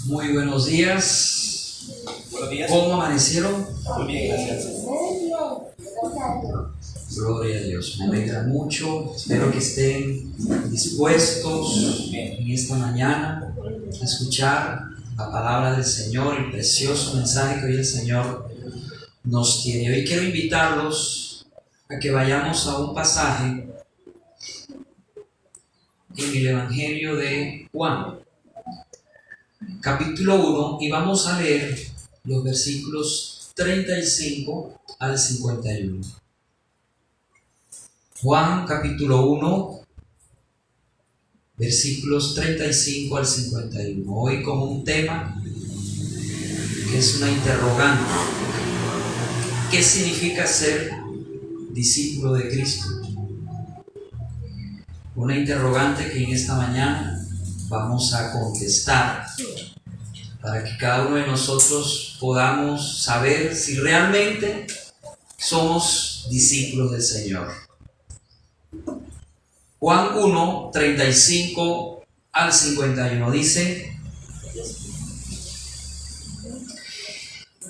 Muy buenos días. Buenos días. ¿Cómo amanecieron? Muy bien, gracias. Gloria a Dios, me alegra mucho. Espero que estén dispuestos en esta mañana a escuchar la palabra del Señor, el precioso mensaje que hoy el Señor nos tiene. Hoy quiero invitarlos a que vayamos a un pasaje en el Evangelio de Juan, capítulo 1, y vamos a leer los versículos 35 al 51. Juan capítulo 1, versículos 35 al 51. Hoy con un tema que es una interrogante. ¿Qué significa ser discípulo de Cristo? Una interrogante que en esta mañana vamos a contestar para que cada uno de nosotros podamos saber si realmente somos discípulos del Señor. Juan 1, 35 al 51 dice: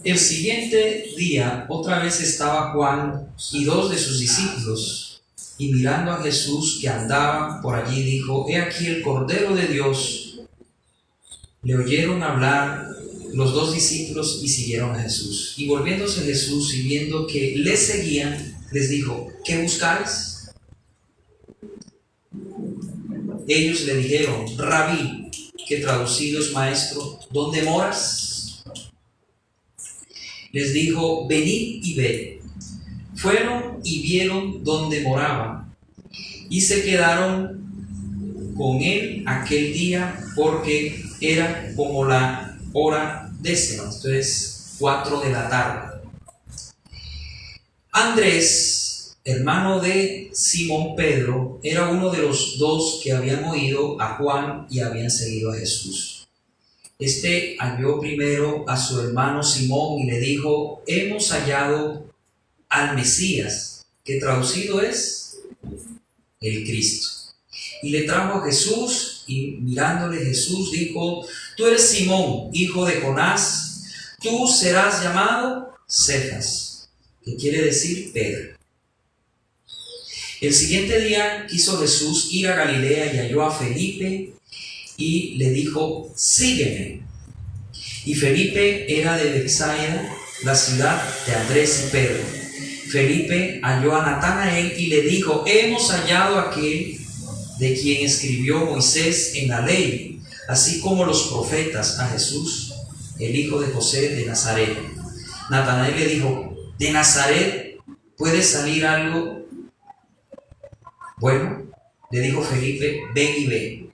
el siguiente día otra vez estaba Juan y dos de sus discípulos, y mirando a Jesús que andaba por allí dijo: he aquí el Cordero de Dios. Le oyeron hablar los dos discípulos y siguieron a Jesús. Y volviéndose Jesús y viendo que le seguían, les dijo: ¿qué buscáis? Ellos le dijeron: Rabí, que traducido es maestro, ¿dónde moras? Les dijo: venid y ved. Fueron y vieron dónde moraba, y se quedaron con él aquel día, porque era como la hora décima, esto es 4 de la tarde. Andrés, hermano de Simón Pedro, era uno de los dos que habían oído a Juan y habían seguido a Jesús. Este halló primero a su hermano Simón y le dijo: hemos hallado al Mesías, que traducido es el Cristo. Y le trajo a Jesús, y mirándole Jesús dijo: tú eres Simón, hijo de Jonás, tú serás llamado Cefas, que quiere decir Pedro. El siguiente día quiso Jesús ir a Galilea y halló a Felipe y le dijo: sígueme. Y Felipe era de Betsaida, la ciudad de Andrés y Pedro. Felipe halló a Natanael y le dijo: hemos hallado a aquel de quien escribió Moisés en la ley, así como los profetas, a Jesús, el hijo de José de Nazaret. Natanael le dijo: ¿de Nazaret puede salir algo bueno? Le dijo Felipe: ven y ve.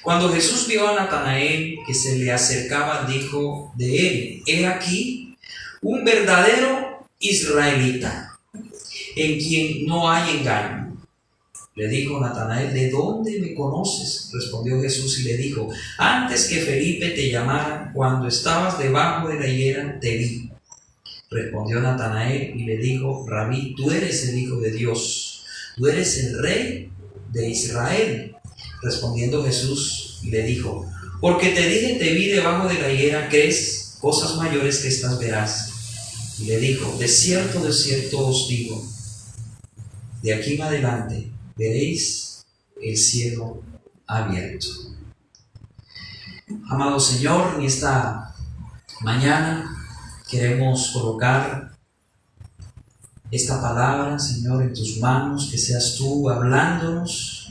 Cuando Jesús vio a Natanael que se le acercaba, dijo de él: he aquí un verdadero israelita, en quien no hay engaño. Le dijo Natanael: ¿de dónde me conoces? Respondió Jesús y le dijo: antes que Felipe te llamara, cuando estabas debajo de la higuera, te vi. Respondió Natanael y le dijo: Rabí, tú eres el Hijo de Dios, tú eres el Rey de Israel. Respondiendo Jesús le dijo: porque te dije, te vi debajo de la higuera, ¿crees? Cosas mayores que estas verás. Y le dijo: de cierto os digo, de aquí en adelante veréis el cielo abierto. Amado Señor, en esta mañana queremos colocar esta palabra, Señor, en tus manos, que seas tú hablándonos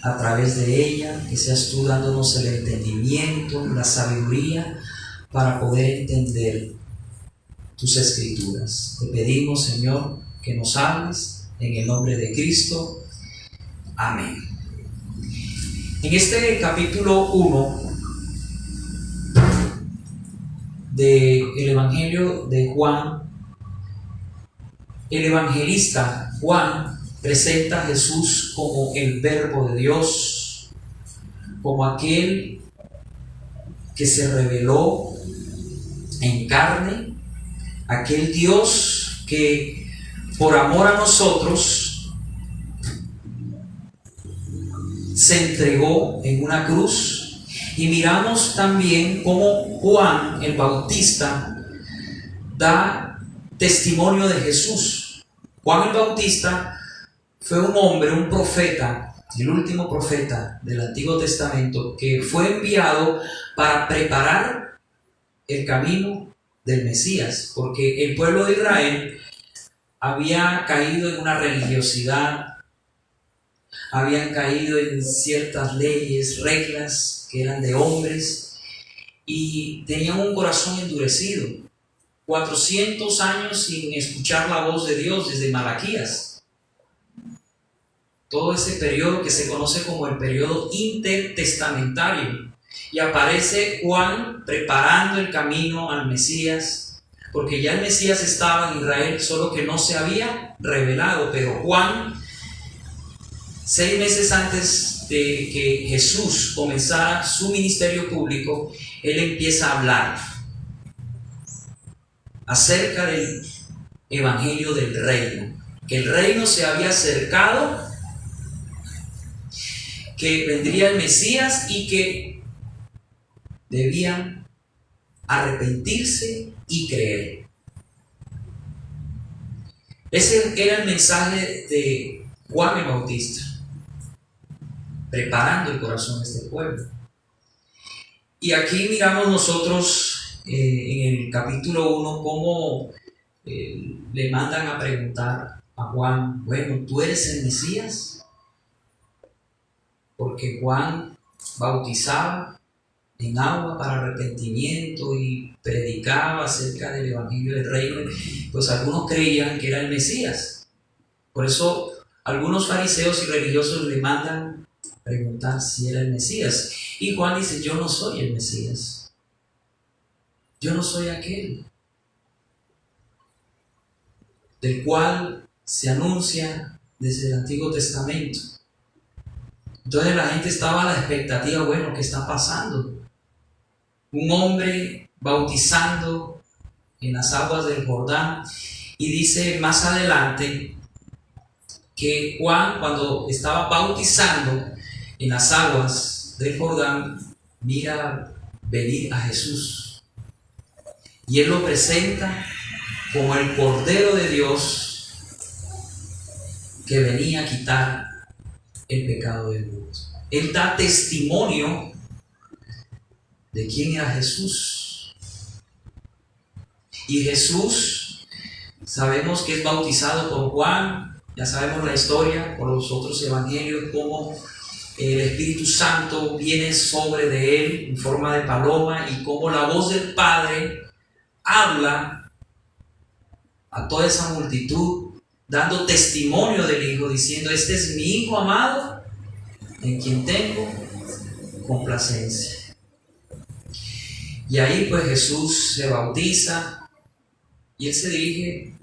a través de ella, que seas tú dándonos el entendimiento, la sabiduría para poder entender tus escrituras. Te pedimos, Señor, que nos hables en el nombre de Cristo. Amén. En este capítulo 1 del Evangelio de Juan, el evangelista Juan presenta a Jesús como el Verbo de Dios, como aquel que se reveló en carne, aquel Dios que por amor a nosotros se entregó en una cruz Y miramos también cómo Juan el Bautista da testimonio de Jesús. Juan el Bautista fue un hombre, un profeta, el último profeta del Antiguo Testamento, que fue enviado para preparar el camino del Mesías, porque el pueblo de Israel había caído en una religiosidad, habían caído en ciertas leyes, reglas que eran de hombres, y tenían un corazón endurecido. 400 años sin escuchar la voz de Dios desde Malaquías. Todo ese periodo que se conoce como el periodo intertestamentario. Y aparece Juan preparando el camino al Mesías, porque ya el Mesías estaba en Israel, solo que no se había revelado. Pero Juan, 6 meses antes de que Jesús comenzara su ministerio público, él empieza a hablar acerca del evangelio del reino, que el reino se había acercado, que vendría el Mesías y que debían arrepentirse y creer. Ese era el mensaje de Juan el Bautista, preparando el corazón de este pueblo. Y aquí miramos nosotros en el capítulo 1 cómo le mandan a preguntar a Juan: bueno, ¿tú eres el Mesías? Porque Juan bautizaba en agua para arrepentimiento y predicaba acerca del evangelio del reino. Pues algunos creían que era el Mesías. Por eso algunos fariseos y religiosos le mandan a preguntar si era el Mesías. Y Juan dice: yo no soy el Mesías. Yo no soy aquel del cual se anuncia desde el Antiguo Testamento. Entonces la gente estaba a la expectativa: bueno, ¿qué está pasando? Un hombre bautizando en las aguas del Jordán. Y dice más adelante que Juan, cuando estaba bautizando en las aguas del Jordán, mira venir a Jesús. Y él lo presenta como el Cordero de Dios que venía a quitar el pecado del mundo. Él da testimonio de quién era Jesús. Y Jesús, sabemos que es bautizado por Juan, ya sabemos la historia por los otros evangelios, cómo el Espíritu Santo viene sobre de él en forma de paloma, y cómo la voz del Padre habla a toda esa multitud, dando testimonio del Hijo, diciendo: este es mi Hijo amado, en quien tengo complacencia. Y ahí pues Jesús se bautiza y él se dirige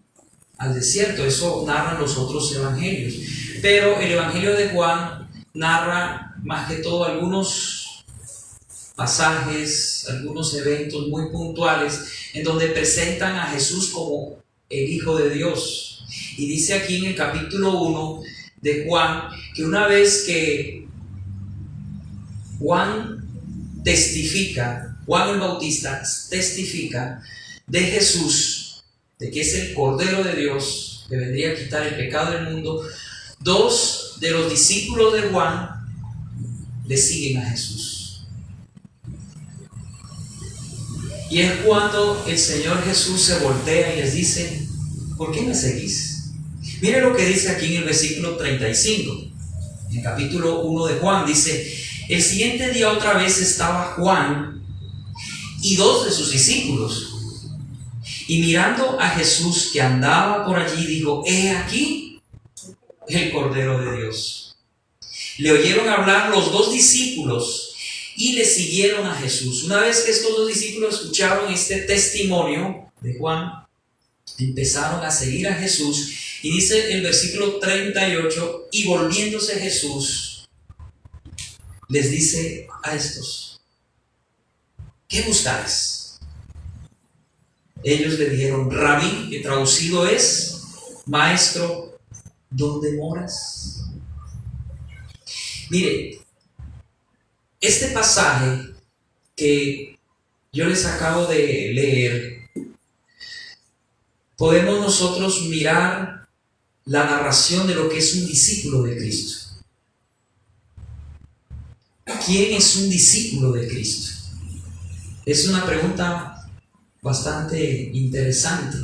al desierto. Eso narran los otros evangelios, pero el evangelio de Juan narra más que todo algunos pasajes, algunos eventos muy puntuales en donde presentan a Jesús como el Hijo de Dios. Y dice aquí en el capítulo 1 de Juan que una vez que Juan el Bautista testifica de Jesús, de que es el Cordero de Dios que vendría a quitar el pecado del mundo, 2 de los discípulos de Juan le siguen a Jesús. Y es cuando el Señor Jesús se voltea y les dice: ¿por qué me seguís? Mire lo que dice aquí en el versículo 35, en el capítulo 1 de Juan. Dice: el siguiente día otra vez estaba Juan y 2 de sus discípulos, y mirando a Jesús que andaba por allí, dijo: he aquí el Cordero de Dios. Le oyeron hablar los 2 discípulos y le siguieron a Jesús. Una vez que estos 2 discípulos escucharon este testimonio de Juan, empezaron a seguir a Jesús. Y dice el versículo 38: y volviéndose Jesús les dice a estos: ¿qué buscáis? Ellos le dijeron: Rabí, que traducido es maestro, ¿dónde moras? Mire, este pasaje que yo les acabo de leer, podemos nosotros mirar la narración de lo que es un discípulo de Cristo. ¿Quién es un discípulo de Cristo? Es una pregunta bastante interesante,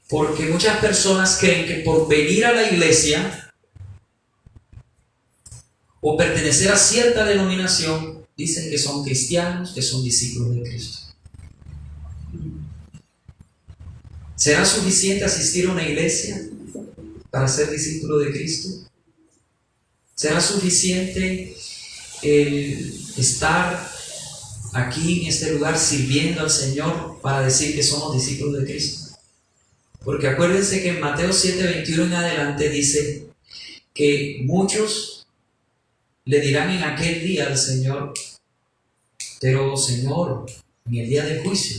porque muchas personas creen que por venir a la iglesia o pertenecer a cierta denominación, dicen que son cristianos, que son discípulos de Cristo. ¿Será suficiente asistir a una iglesia para ser discípulo de Cristo? ¿Será suficiente estar aquí en este lugar sirviendo al Señor para decir que somos discípulos de Cristo? Porque acuérdense que en Mateo 7:21 en adelante dice que muchos le dirán en aquel día al Señor: pero Señor, en el día del juicio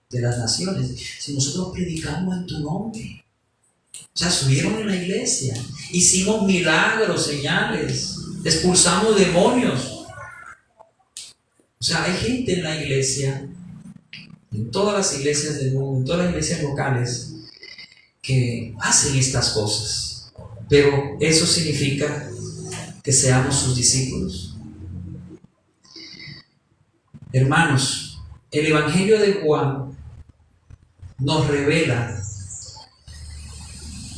de las naciones, si nosotros predicamos en tu nombre, o sea, subieron en la iglesia, hicimos milagros, señales, expulsamos demonios. O sea, hay gente en la iglesia, en todas las iglesias del mundo, en todas las iglesias locales, que hacen estas cosas, pero eso significa que seamos sus discípulos. Hermanos, el Evangelio de Juan nos revela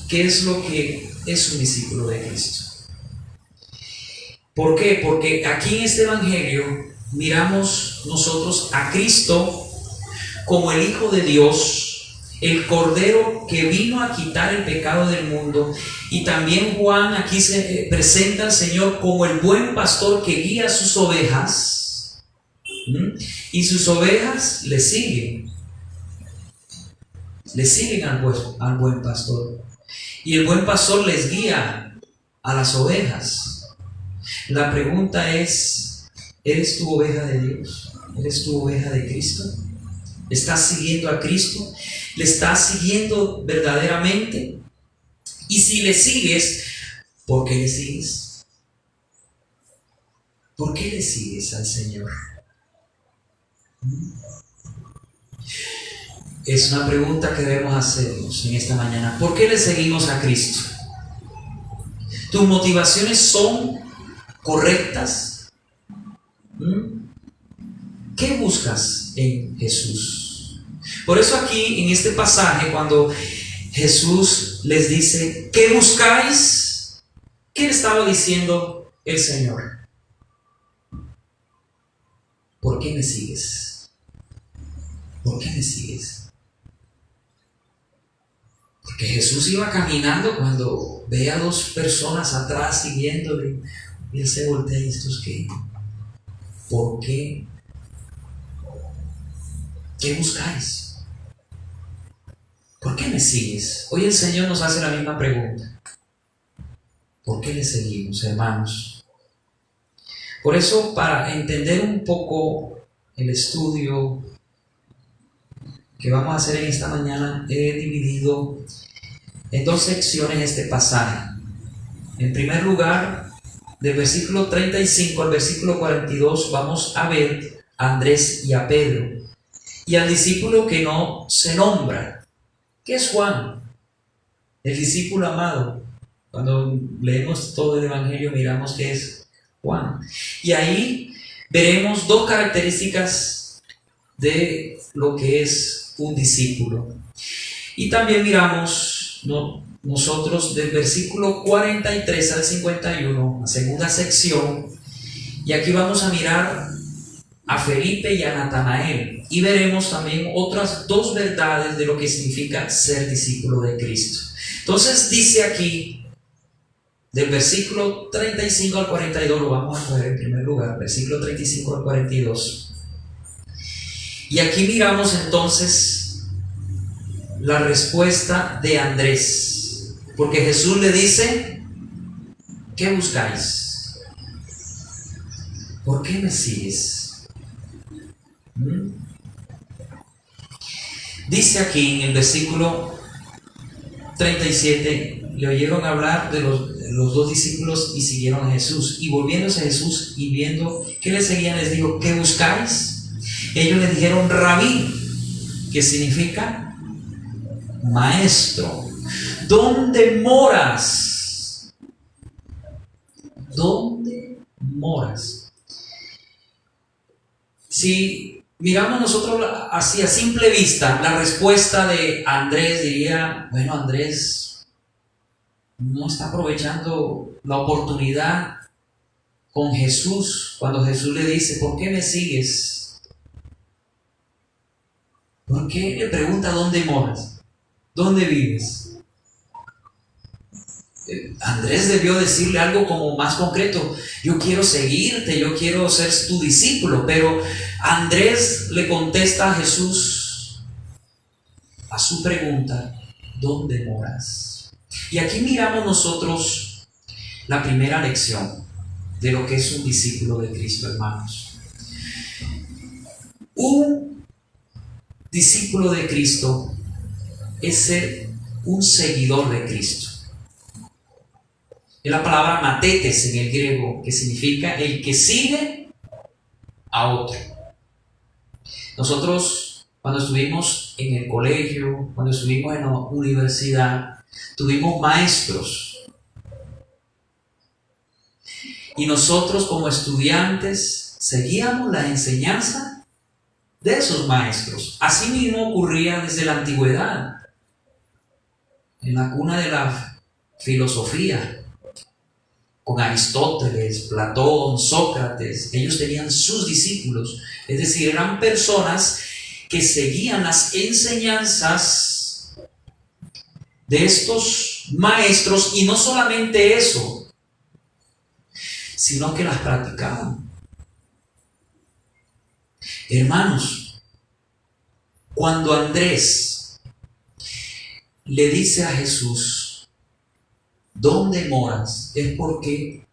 qué es lo que es un discípulo de Cristo. ¿Por qué? Porque aquí en este Evangelio miramos nosotros a Cristo como el Hijo de Dios, el Cordero que vino a quitar el pecado del mundo. Y también Juan aquí se presenta al Señor como el buen pastor que guía a sus ovejas. Y sus ovejas le siguen al buen pastor. Y el buen pastor les guía a las ovejas. La pregunta es: ¿eres tu oveja de Dios? ¿Eres tu oveja de Cristo? ¿Estás siguiendo a Cristo? ¿Le estás siguiendo verdaderamente? Y si le sigues, ¿por qué le sigues? ¿Por qué le sigues al Señor? Es una pregunta que debemos hacernos en esta mañana. ¿Por qué le seguimos a Cristo? ¿Tus motivaciones son correctas? ¿Qué buscas en Jesús? Por eso aquí en este pasaje, cuando Jesús les dice: ¿qué buscáis? ¿Qué le estaba diciendo el Señor? ¿Por qué me sigues? ¿Por qué me sigues? Porque Jesús iba caminando cuando ve a dos personas atrás siguiéndole, y él se voltea: ¿y estos qué? ¿Por qué? ¿Qué buscáis? ¿Por qué me sigues? Hoy el Señor nos hace la misma pregunta. ¿Por qué le seguimos, hermanos? Por eso, para entender un poco el estudio que vamos a hacer en esta mañana, he dividido en dos secciones este pasaje. En primer lugar, del versículo 35 al versículo 42, vamos a ver a Andrés y a Pedro, y al discípulo que no se nombra, que es Juan, el discípulo amado. Cuando leemos todo el Evangelio miramos que es Juan. Y ahí veremos dos características de lo que es un discípulo. Y también miramos nosotros del versículo 43 al 51, la segunda sección, y aquí vamos a mirar a Felipe y a Natanael, y veremos también otras dos verdades de lo que significa ser discípulo de Cristo. Entonces dice aquí, del versículo 35 al 42, lo vamos a ver en primer lugar, versículo 35 al 42. Y aquí miramos entonces la respuesta de Andrés, porque Jesús le dice: ¿qué buscáis? ¿Por qué me sigues? Dice aquí en el versículo 37, le oyeron hablar de los dos discípulos y siguieron a Jesús. Y volviéndose a Jesús y viendo que le seguían, les dijo: ¿qué buscáis? Ellos le dijeron rabí, que significa maestro. ¿Dónde moras? ¿Dónde moras? Si miramos nosotros así a simple vista, la respuesta de Andrés diría, bueno, Andrés no está aprovechando la oportunidad con Jesús, cuando Jesús le dice, ¿por qué me sigues? ¿Por qué le pregunta dónde moras? ¿Dónde vives? Andrés debió decirle algo como más concreto. Yo quiero seguirte, yo quiero ser tu discípulo. Pero Andrés le contesta a Jesús a su pregunta, ¿dónde moras? Y aquí miramos nosotros la primera lección de lo que es un discípulo de Cristo, hermanos. Un discípulo de Cristo es ser un seguidor de Cristo. Es la palabra matetes en el griego, que significa el que sigue a otro. Nosotros, cuando estuvimos en el colegio, cuando estuvimos en la universidad, tuvimos maestros. Y nosotros como estudiantes seguíamos la enseñanza de esos maestros. Así mismo ocurría desde la antigüedad, en la cuna de la filosofía, con Aristóteles, Platón, Sócrates. Ellos tenían sus discípulos, es decir, eran personas que seguían las enseñanzas de estos maestros, y no solamente eso, sino que las practicaban. Hermanos, cuando Andrés le dice a Jesús, ¿dónde moras? Es porque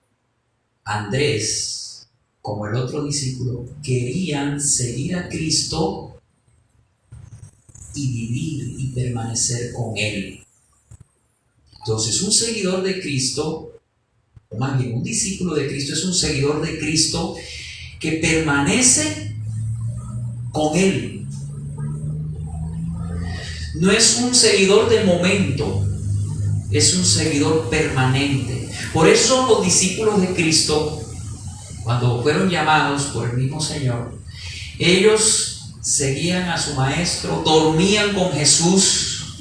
Andrés, como el otro discípulo, querían seguir a Cristo y vivir y permanecer con Él. Entonces, un seguidor de Cristo, o más bien un discípulo de Cristo, es un seguidor de Cristo que permanece con Él. No es un seguidor de momento, es un seguidor permanente. Por eso los discípulos de Cristo, cuando fueron llamados por el mismo Señor, ellos seguían a su maestro, dormían con Jesús.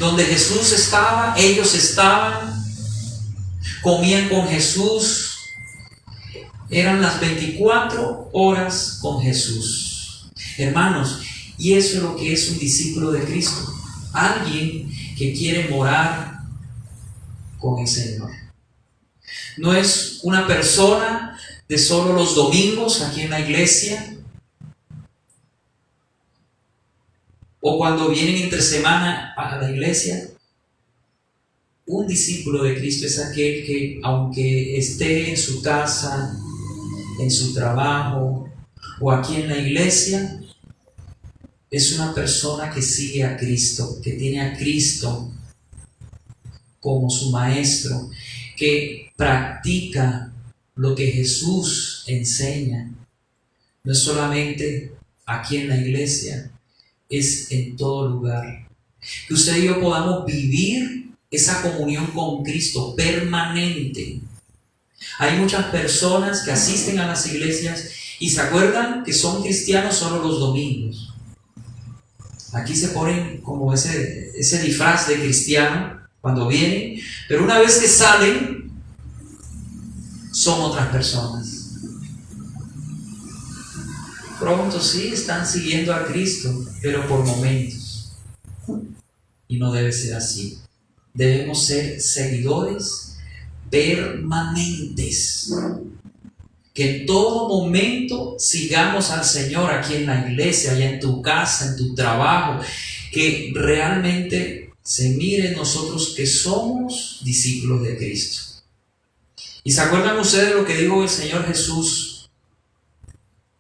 Donde Jesús estaba, ellos estaban, comían con Jesús. Eran las 24 horas con Jesús. Hermanos, y eso es lo que es un discípulo de Cristo. Alguien que quiere morar con el Señor. No es una persona de solo los domingos aquí en la iglesia, o cuando vienen entre semana a la iglesia. Un discípulo de Cristo es aquel que, aunque esté en su casa, en su trabajo o aquí en la iglesia, es una persona que sigue a Cristo, que tiene a Cristo como su maestro, que practica lo que Jesús enseña. No es solamente aquí en la iglesia, es en todo lugar. Que usted y yo podamos vivir esa comunión con Cristo permanente. Hay muchas personas que asisten a las iglesias y se acuerdan que son cristianos solo los domingos. Aquí se ponen como ese disfraz de cristiano cuando vienen, pero una vez que salen, son otras personas. Pronto sí están siguiendo a Cristo, pero por momentos. Y no debe ser así. Debemos ser seguidores permanentes. Que en todo momento sigamos al Señor aquí en la iglesia, allá en tu casa, en tu trabajo. Que realmente se mire en nosotros que somos discípulos de Cristo. ¿Y se acuerdan ustedes de lo que dijo el Señor Jesús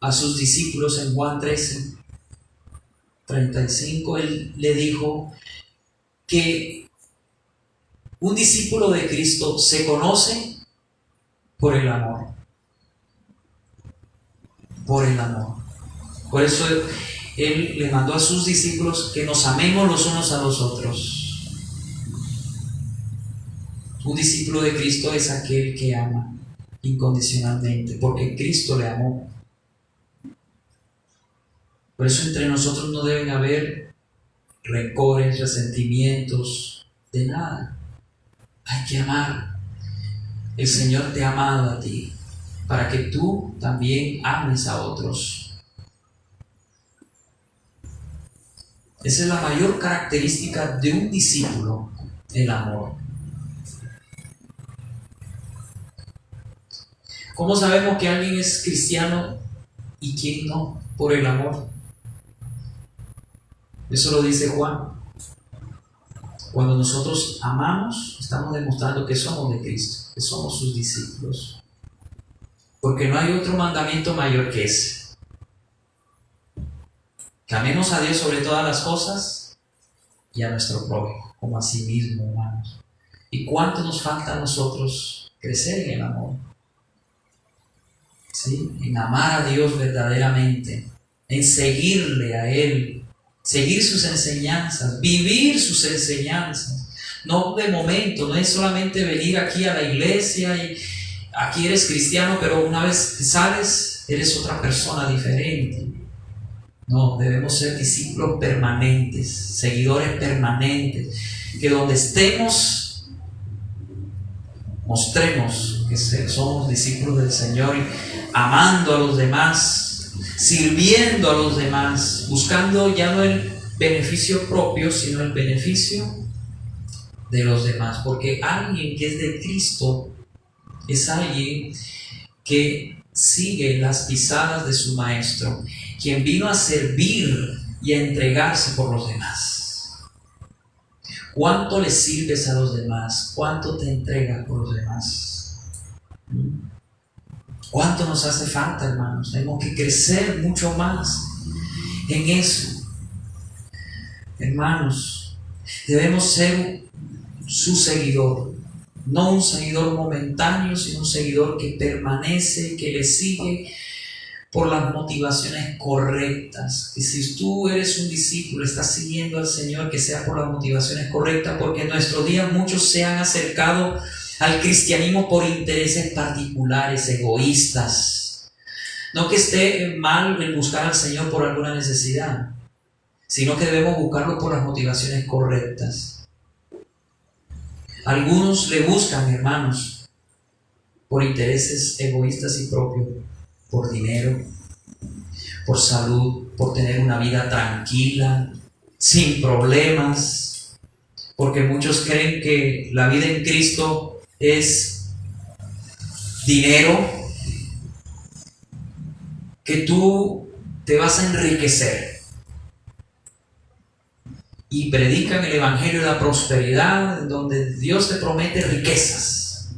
a sus discípulos en Juan 13:35? Él le dijo que un discípulo de Cristo se conoce por el amor. Por el amor. Por eso Él le mandó a sus discípulos que nos amemos los unos a los otros. Un discípulo de Cristo es aquel que ama incondicionalmente, porque Cristo le amó. Por eso entre nosotros no deben haber rencores, resentimientos, de nada. Hay que amar. El Señor te ha amado a ti, para que tú también ames a otros. Esa es la mayor característica de un discípulo, el amor. ¿Cómo sabemos que alguien es cristiano y quién no? Por el amor. Eso lo dice Juan. Cuando nosotros amamos, estamos demostrando que somos de Cristo, que somos sus discípulos. Porque no hay otro mandamiento mayor que ese. Que amemos a Dios sobre todas las cosas y a nuestro prójimo, como a sí mismo, hermanos. ¿Y cuánto nos falta a nosotros crecer en el amor? ¿Sí? En amar a Dios verdaderamente, en seguirle a Él, seguir sus enseñanzas, vivir sus enseñanzas. No de momento, no es solamente venir aquí a la iglesia y aquí eres cristiano, pero una vez que sales, eres otra persona diferente. No, debemos ser discípulos permanentes, seguidores permanentes, que donde estemos, mostremos que somos discípulos del Señor, amando a los demás, sirviendo a los demás, buscando ya no el beneficio propio, sino el beneficio de los demás. Porque alguien que es de Cristo es alguien que sigue las pisadas de su Maestro, quien vino a servir y a entregarse por los demás. ¿Cuánto le sirves a los demás? ¿Cuánto te entregas por los demás? ¿Cuánto nos hace falta, hermanos? Tenemos que crecer mucho más en eso. Hermanos, debemos ser su seguidor. No un seguidor momentáneo, sino un seguidor que permanece, que le sigue por las motivaciones correctas. Que si tú eres un discípulo, estás siguiendo al Señor, que sea por las motivaciones correctas, porque en nuestros días muchos se han acercado al cristianismo por intereses particulares, egoístas. No que esté mal el buscar al Señor por alguna necesidad, sino que debemos buscarlo por las motivaciones correctas. Algunos le buscan, hermanos, por intereses egoístas y propios, por dinero, por salud, por tener una vida tranquila, sin problemas, porque muchos creen que la vida en Cristo es dinero, que tú te vas a enriquecer. Y predican el evangelio de la prosperidad, donde Dios te promete riquezas.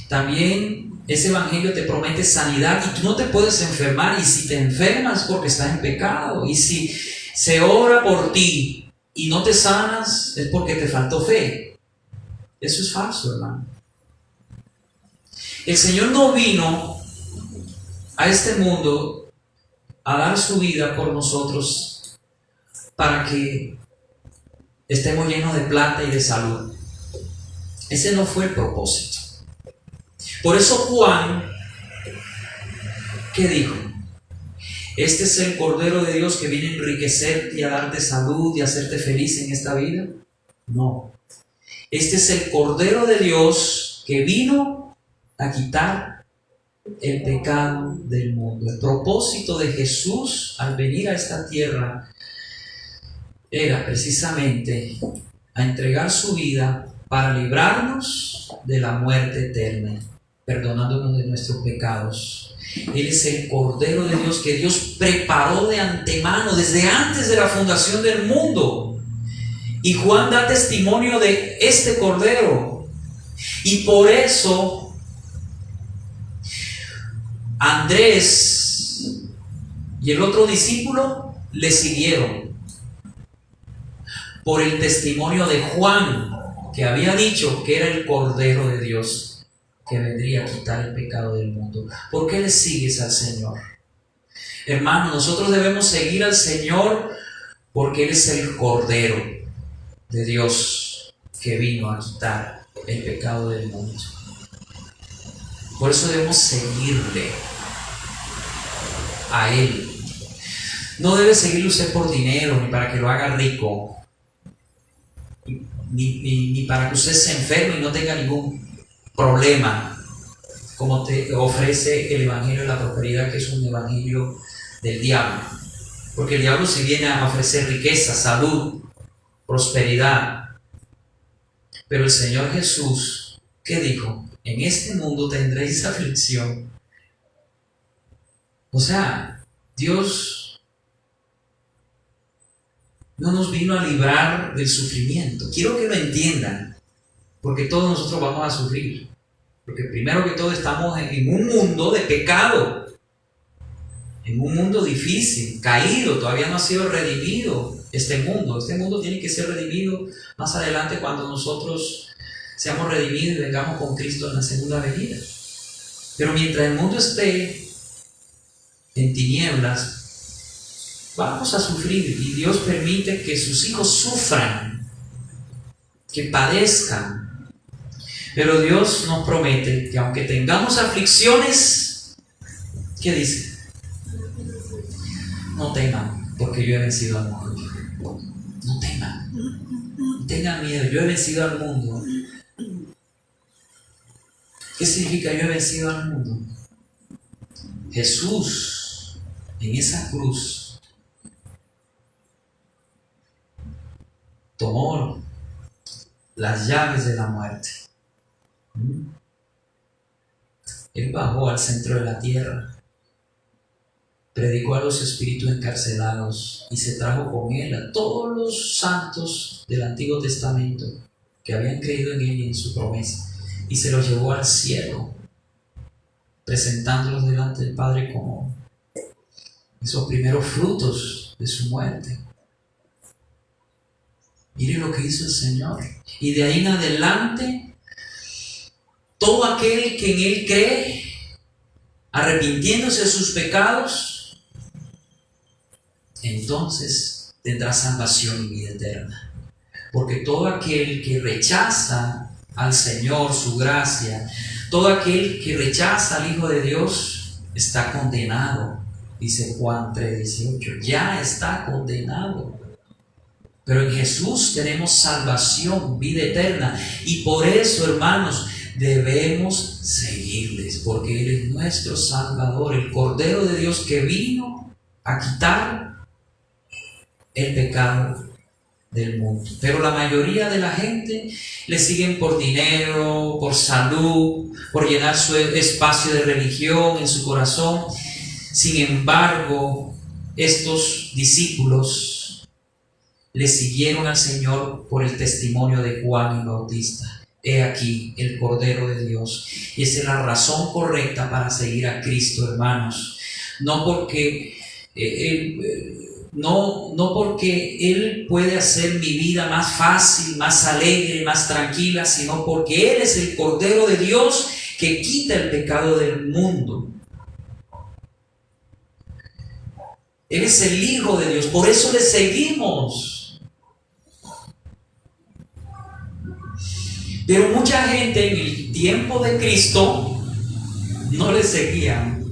También ese evangelio te promete sanidad y tú no te puedes enfermar, y si te enfermas porque estás en pecado, y si se ora por ti y no te sanas es porque te faltó fe. Eso es falso, hermano. El Señor no vino a este mundo a dar su vida por nosotros para que estemos llenos de plata y de salud. Ese no fue el propósito. Por eso Juan, ¿qué dijo? ¿Este es el Cordero de Dios que viene a enriquecerte y a darte salud y a hacerte feliz en esta vida? No. Este es el Cordero de Dios que vino a quitar el pecado del mundo. El propósito de Jesús al venir a esta tierra era precisamente a entregar su vida para librarnos de la muerte eterna, perdonándonos de nuestros pecados. Él es el Cordero de Dios que Dios preparó de antemano, desde antes de la fundación del mundo. Y Juan da testimonio de este Cordero. Y por eso Andrés y el otro discípulo le siguieron. Por el testimonio de Juan, que había dicho que era el Cordero de Dios que vendría a quitar el pecado del mundo. ¿Por qué le sigues al Señor? Hermano, nosotros debemos seguir al Señor porque Él es el Cordero de Dios que vino a quitar el pecado del mundo. Por eso debemos seguirle a Él. No debe seguirle usted por dinero, ni para que lo haga rico, ni para que usted se enferme y no tenga ningún problema, como te ofrece el Evangelio de la Prosperidad, que es un evangelio del diablo. Porque el diablo se viene a ofrecer riqueza, salud, prosperidad. Pero el Señor Jesús, ¿qué dijo? En este mundo tendréis aflicción. O sea, Dios no nos vino a librar del sufrimiento. Quiero que lo entiendan, porque todos nosotros vamos a sufrir. Porque primero que todo estamos en un mundo de pecado, en un mundo difícil, caído, todavía no ha sido redimido este mundo. Este mundo tiene que ser redimido más adelante cuando nosotros seamos redimidos y vengamos con Cristo en la segunda venida. Pero mientras el mundo esté en tinieblas, vamos a sufrir, y Dios permite que sus hijos sufran, que padezcan. Pero Dios nos promete que aunque tengamos aflicciones, ¿qué dice? No teman, porque yo he vencido al mundo. No teman, no tengan miedo, yo he vencido al mundo. ¿Qué significa yo he vencido al mundo? Jesús, en esa cruz, tomó las llaves de la muerte. Él bajó al centro de la tierra, predicó a los espíritus encarcelados y se trajo con él a todos los santos del Antiguo Testamento que habían creído en él y en su promesa, y se los llevó al cielo, presentándolos delante del Padre como esos primeros frutos de su muerte. Mire lo que hizo el Señor. Y de ahí en adelante, todo aquel que en Él cree, arrepintiéndose de sus pecados, entonces tendrá salvación y vida eterna. Porque todo aquel que rechaza al Señor, su gracia, todo aquel que rechaza al Hijo de Dios, está condenado. Dice Juan 3:18, ya está condenado. Pero en Jesús tenemos salvación, vida eterna. Y por eso, hermanos, debemos seguirles, porque Él es nuestro Salvador, el Cordero de Dios que vino a quitar el pecado del mundo. Pero la mayoría de la gente le siguen por dinero, por salud, por llenar su espacio de religión en su corazón. Sin embargo, estos discípulos le siguieron al Señor por el testimonio de Juan el Bautista. He aquí el Cordero de Dios. Y esa es la razón correcta para seguir a Cristo, hermanos. No porque Él puede hacer mi vida más fácil, más alegre, más tranquila, sino porque Él es el Cordero de Dios que quita el pecado del mundo. Él es el Hijo de Dios, por eso le seguimos. Pero mucha gente en el tiempo de Cristo no le seguían,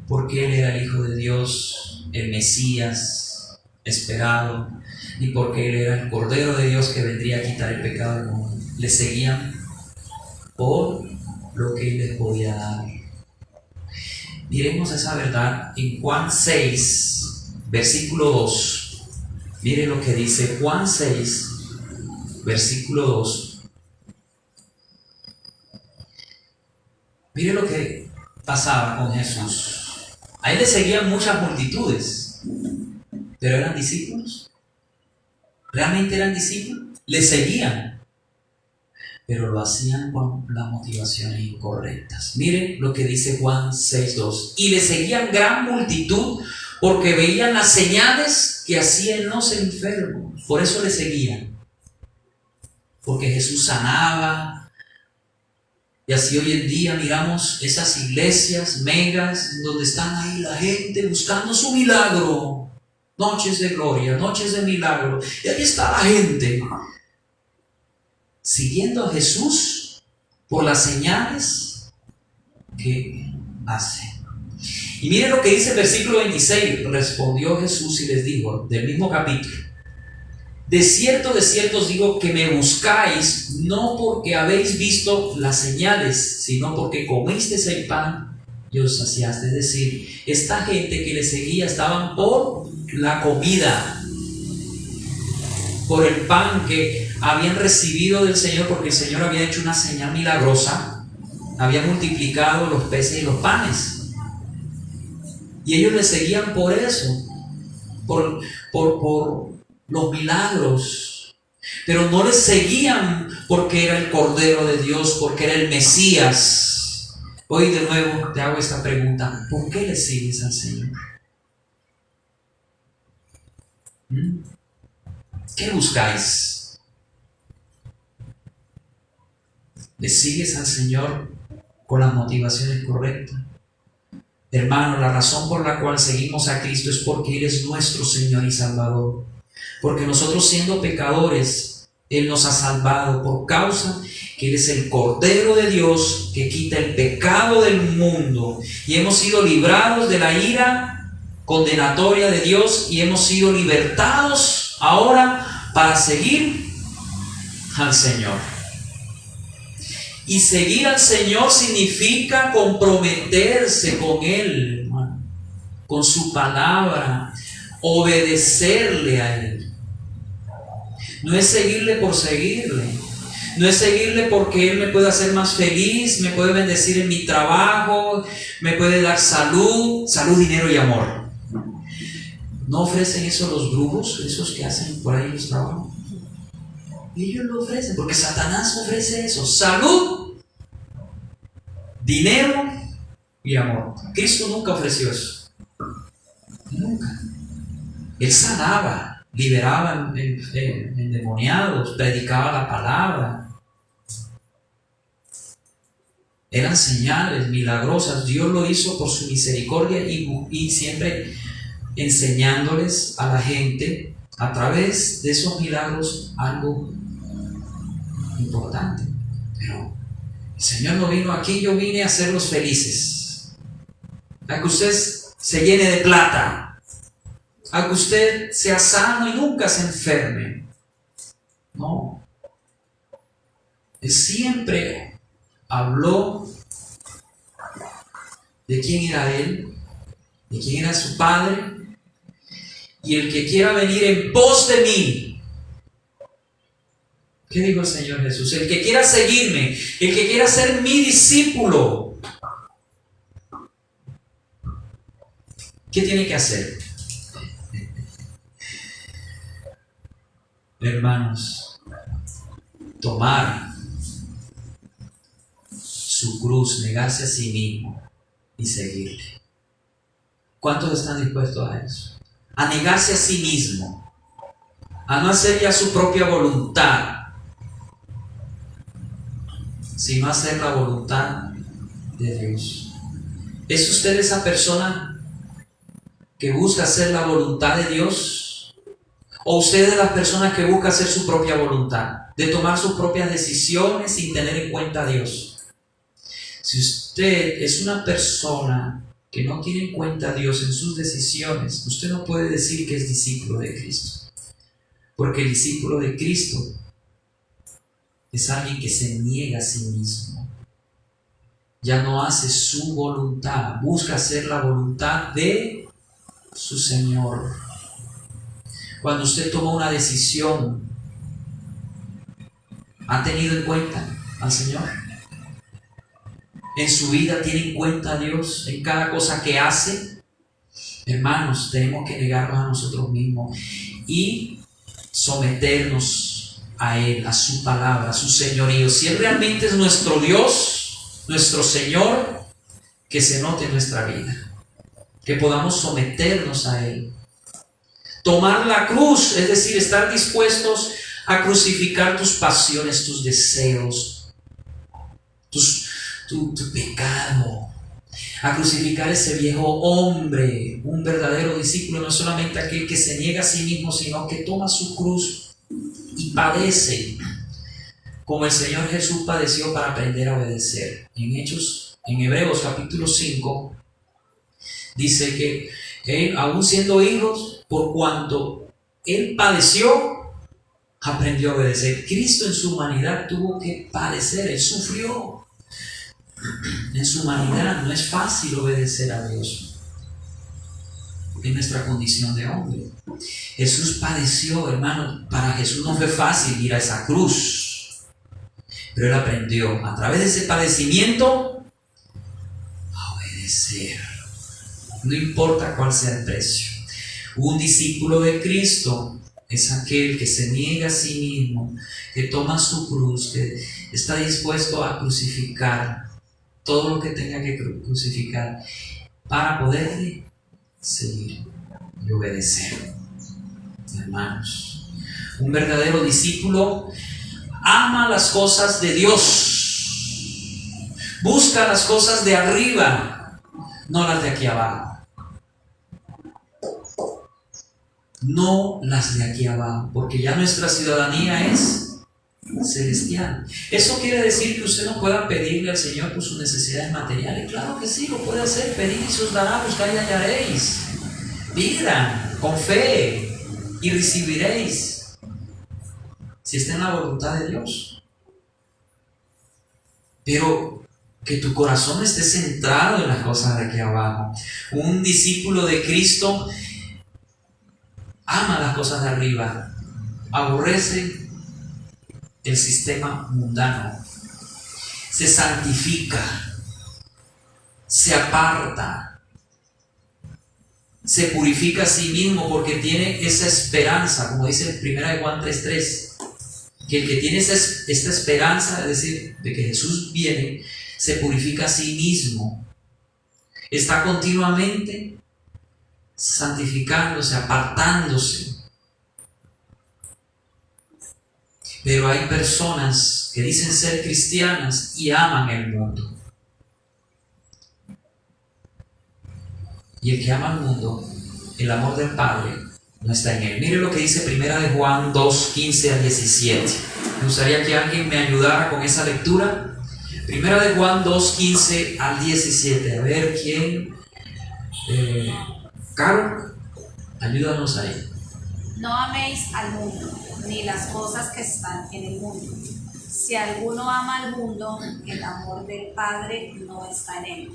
porque Él era el Hijo de Dios, el Mesías esperado, y porque Él era el Cordero de Dios que vendría a quitar el pecado del mundo. Le seguían por lo que Él les podía dar. Miremos esa verdad en Juan 6, versículo 2. Mire lo que dice Juan 6, versículo 2. Mire lo que pasaba con Jesús. A Él le seguían muchas multitudes, pero ¿eran discípulos? ¿Realmente eran discípulos? Le seguían, pero lo hacían con las motivaciones incorrectas. Mire lo que dice Juan 6:2. Y le seguían gran multitud porque veían las señales que hacían los enfermos. Por eso le seguían. Porque Jesús sanaba, Y así hoy en día miramos esas iglesias megas donde están ahí la gente buscando su milagro. Noches de gloria, noches de milagro. Y ahí está la gente siguiendo a Jesús por las señales que hace. Y miren lo que dice el versículo 26. Respondió Jesús y les dijo, del mismo capítulo: de cierto os digo que me buscáis no porque habéis visto las señales, sino porque comisteis el pan y os saciaste. Es decir, esta gente que le seguía estaban por la comida, por el pan que habían recibido del Señor, porque el Señor había hecho una señal milagrosa, había multiplicado los peces y los panes. Y ellos le seguían por eso, por los milagros. Pero no le seguían porque era el Cordero de Dios, porque era el Mesías. Hoy de nuevo te hago esta pregunta: ¿por qué le sigues al Señor? ¿Qué buscáis? ¿Le sigues al Señor con las motivaciones correctas? Hermano, la razón por la cual seguimos a Cristo es porque Él es nuestro Señor y Salvador. Porque nosotros, siendo pecadores, Él nos ha salvado por causa que Él es el Cordero de Dios que quita el pecado del mundo. Y hemos sido librados de la ira condenatoria de Dios y hemos sido libertados ahora para seguir al Señor. Y seguir al Señor significa comprometerse con Él, hermano, con su palabra, obedecerle a Él. No es seguirle por seguirle, no es seguirle porque Él me puede hacer más feliz, me puede bendecir en mi trabajo, me puede dar salud, dinero y amor. ¿No ofrecen eso los brujos, esos que hacen por ahí los trabajos? Ellos lo ofrecen, porque Satanás ofrece eso: salud, dinero y amor. Cristo nunca ofreció eso. Nunca. Él sanaba, liberaba endemoniados, predicaba la palabra. Eran señales milagrosas. Dios lo hizo por su misericordia y siempre enseñándoles a la gente a través de esos milagros algo importante. Pero el Señor no vino aquí: yo vine a hacerlos felices, a que usted se llene de plata, a que usted sea sano y nunca se enferme. No. Él siempre habló de quién era Él, de quién era su Padre. Y el que quiera venir en pos de mí, ¿qué dijo el Señor Jesús? El que quiera seguirme, el que quiera ser mi discípulo, ¿qué tiene que hacer? Hermanos, tomar su cruz, negarse a sí mismo y seguirle. ¿Cuántos están dispuestos a eso? A negarse a sí mismo, a no hacer ya su propia voluntad, sino hacer la voluntad de Dios. ¿Es usted esa persona que busca hacer la voluntad de Dios? ¿O usted es de las personas que busca hacer su propia voluntad, de tomar sus propias decisiones sin tener en cuenta a Dios? Si usted es una persona que no tiene en cuenta a Dios en sus decisiones, usted no puede decir que es discípulo de Cristo. Porque el discípulo de Cristo es alguien que se niega a sí mismo. Ya no hace su voluntad, busca hacer la voluntad de su Señor. Cuando usted toma una decisión, ¿ha tenido en cuenta al Señor? ¿En su vida tiene en cuenta a Dios en cada cosa que hace? Hermanos, tenemos que negarnos a nosotros mismos y someternos a Él, a su palabra, a su señorío. Si Él realmente es nuestro Dios, nuestro Señor, que se note en nuestra vida, que podamos someternos a Él. Tomar la cruz, es decir, estar dispuestos a crucificar tus pasiones, tus deseos, tu pecado, a crucificar ese viejo hombre. Un verdadero discípulo no es solamente aquel que se niega a sí mismo, sino que toma su cruz y padece como el Señor Jesús padeció para aprender a obedecer. En Hebreos capítulo 5, dice que él, aún siendo hijos, por cuanto él padeció, aprendió a obedecer. Cristo en su humanidad tuvo que padecer, él sufrió. En su humanidad no es fácil obedecer a Dios en nuestra condición de hombre. Jesús padeció, hermano. Para Jesús no fue fácil ir a esa cruz, pero él aprendió a través de ese padecimiento a obedecer, no importa cuál sea el precio. Un discípulo de Cristo es aquel que se niega a sí mismo, que toma su cruz, que está dispuesto a crucificar todo lo que tenga que crucificar para poderle seguir y obedecer. Hermanos, un verdadero discípulo ama las cosas de Dios, busca las cosas de arriba, no las de aquí abajo. No las de aquí abajo, porque ya nuestra ciudadanía es celestial. ¿Eso quiere decir que usted no pueda pedirle al Señor por sus necesidades materiales? Claro que sí, lo puede hacer. Pedid y se os dará, buscad y hallaréis. Pidan con fe y recibiréis, si está en la voluntad de Dios. Pero que tu corazón esté centrado en las cosas de aquí abajo. Un discípulo de Cristo ama las cosas de arriba, aborrece el sistema mundano, se santifica, se aparta, se purifica a sí mismo porque tiene esa esperanza, como dice en 1 Juan 3:3, que el que tiene esta esperanza, es decir, de que Jesús viene, se purifica a sí mismo, está continuamente santificándose, apartándose. Pero hay personas que dicen ser cristianas y aman el mundo. Y el que ama al mundo, el amor del Padre no está en él. Mire lo que dice 1 Juan 2:15-17. Me gustaría que alguien me ayudara con esa lectura. 1 Juan 2:15-17. A ver quién. Caro, ayúdanos ahí. No améis al mundo, ni las cosas que están en el mundo. Si alguno ama al mundo, el amor del Padre no está en él.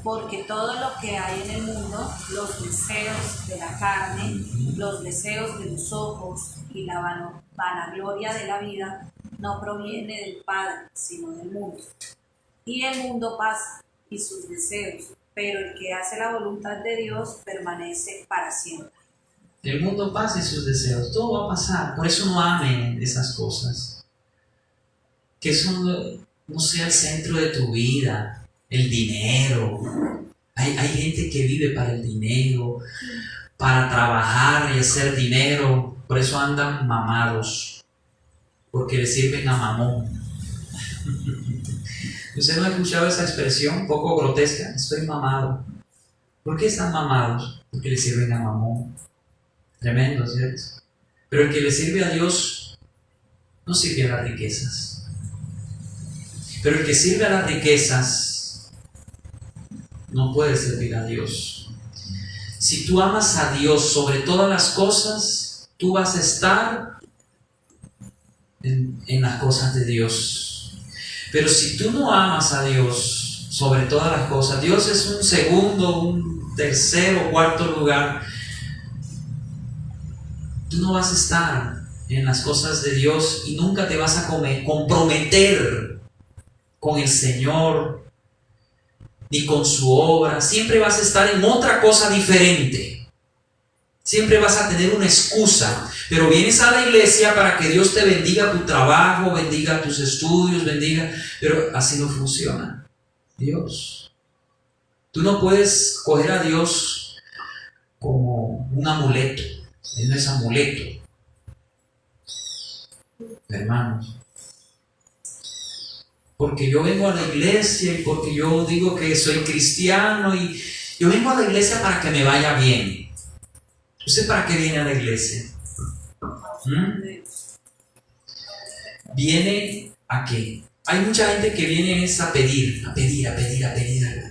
Porque todo lo que hay en el mundo, los deseos de la carne, los deseos de los ojos y la vanagloria de la vida, no proviene del Padre, sino del mundo. Y el mundo pasa, y sus deseos, pero el que hace la voluntad de Dios permanece para siempre. El mundo pasa y sus deseos, todo va a pasar. Por eso no amen esas cosas. Que eso no sea el centro de tu vida, el dinero. Hay gente que vive para el dinero, para trabajar y hacer dinero. Por eso andan mamados, porque le sirven a mamón. ¿Usted no ha escuchado esa expresión un poco grotesca? Estoy mamado. ¿Por qué están mamados? Porque le sirven a mamón. Tremendo, ¿cierto? Pero el que le sirve a Dios no sirve a las riquezas. Pero el que sirve a las riquezas no puede servir a Dios. Si tú amas a Dios sobre todas las cosas, tú vas a estar en las cosas de Dios. Pero si tú no amas a Dios sobre todas las cosas, Dios es un segundo, un tercero, cuarto lugar. Tú no vas a estar en las cosas de Dios y nunca te vas a comprometer con el Señor ni con su obra. Siempre vas a estar en otra cosa diferente. Siempre vas a tener una excusa. Pero vienes a la iglesia para que Dios te bendiga tu trabajo, bendiga tus estudios, bendiga. Pero así no funciona Dios. Tú no puedes coger a Dios como un amuleto. Él no es amuleto. Hermanos, porque yo vengo a la iglesia y porque yo digo que soy cristiano y yo vengo a la iglesia para que me vaya bien. ¿Usted para qué viene a la iglesia? ¿Viene a qué? Hay mucha gente que viene a pedir.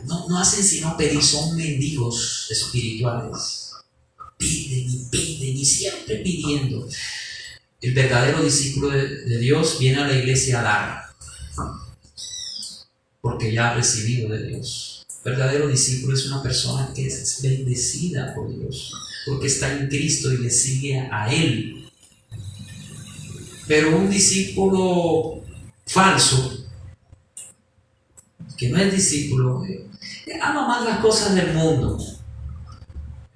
No hacen sino pedir, son mendigos espirituales. Piden y siempre pidiendo. El verdadero discípulo de Dios viene a la iglesia a dar, porque ya ha recibido de Dios. El verdadero discípulo es una persona que es bendecida por Dios, porque está en Cristo y le sigue a Él. Pero un discípulo falso, que no es discípulo, ama más las cosas del mundo.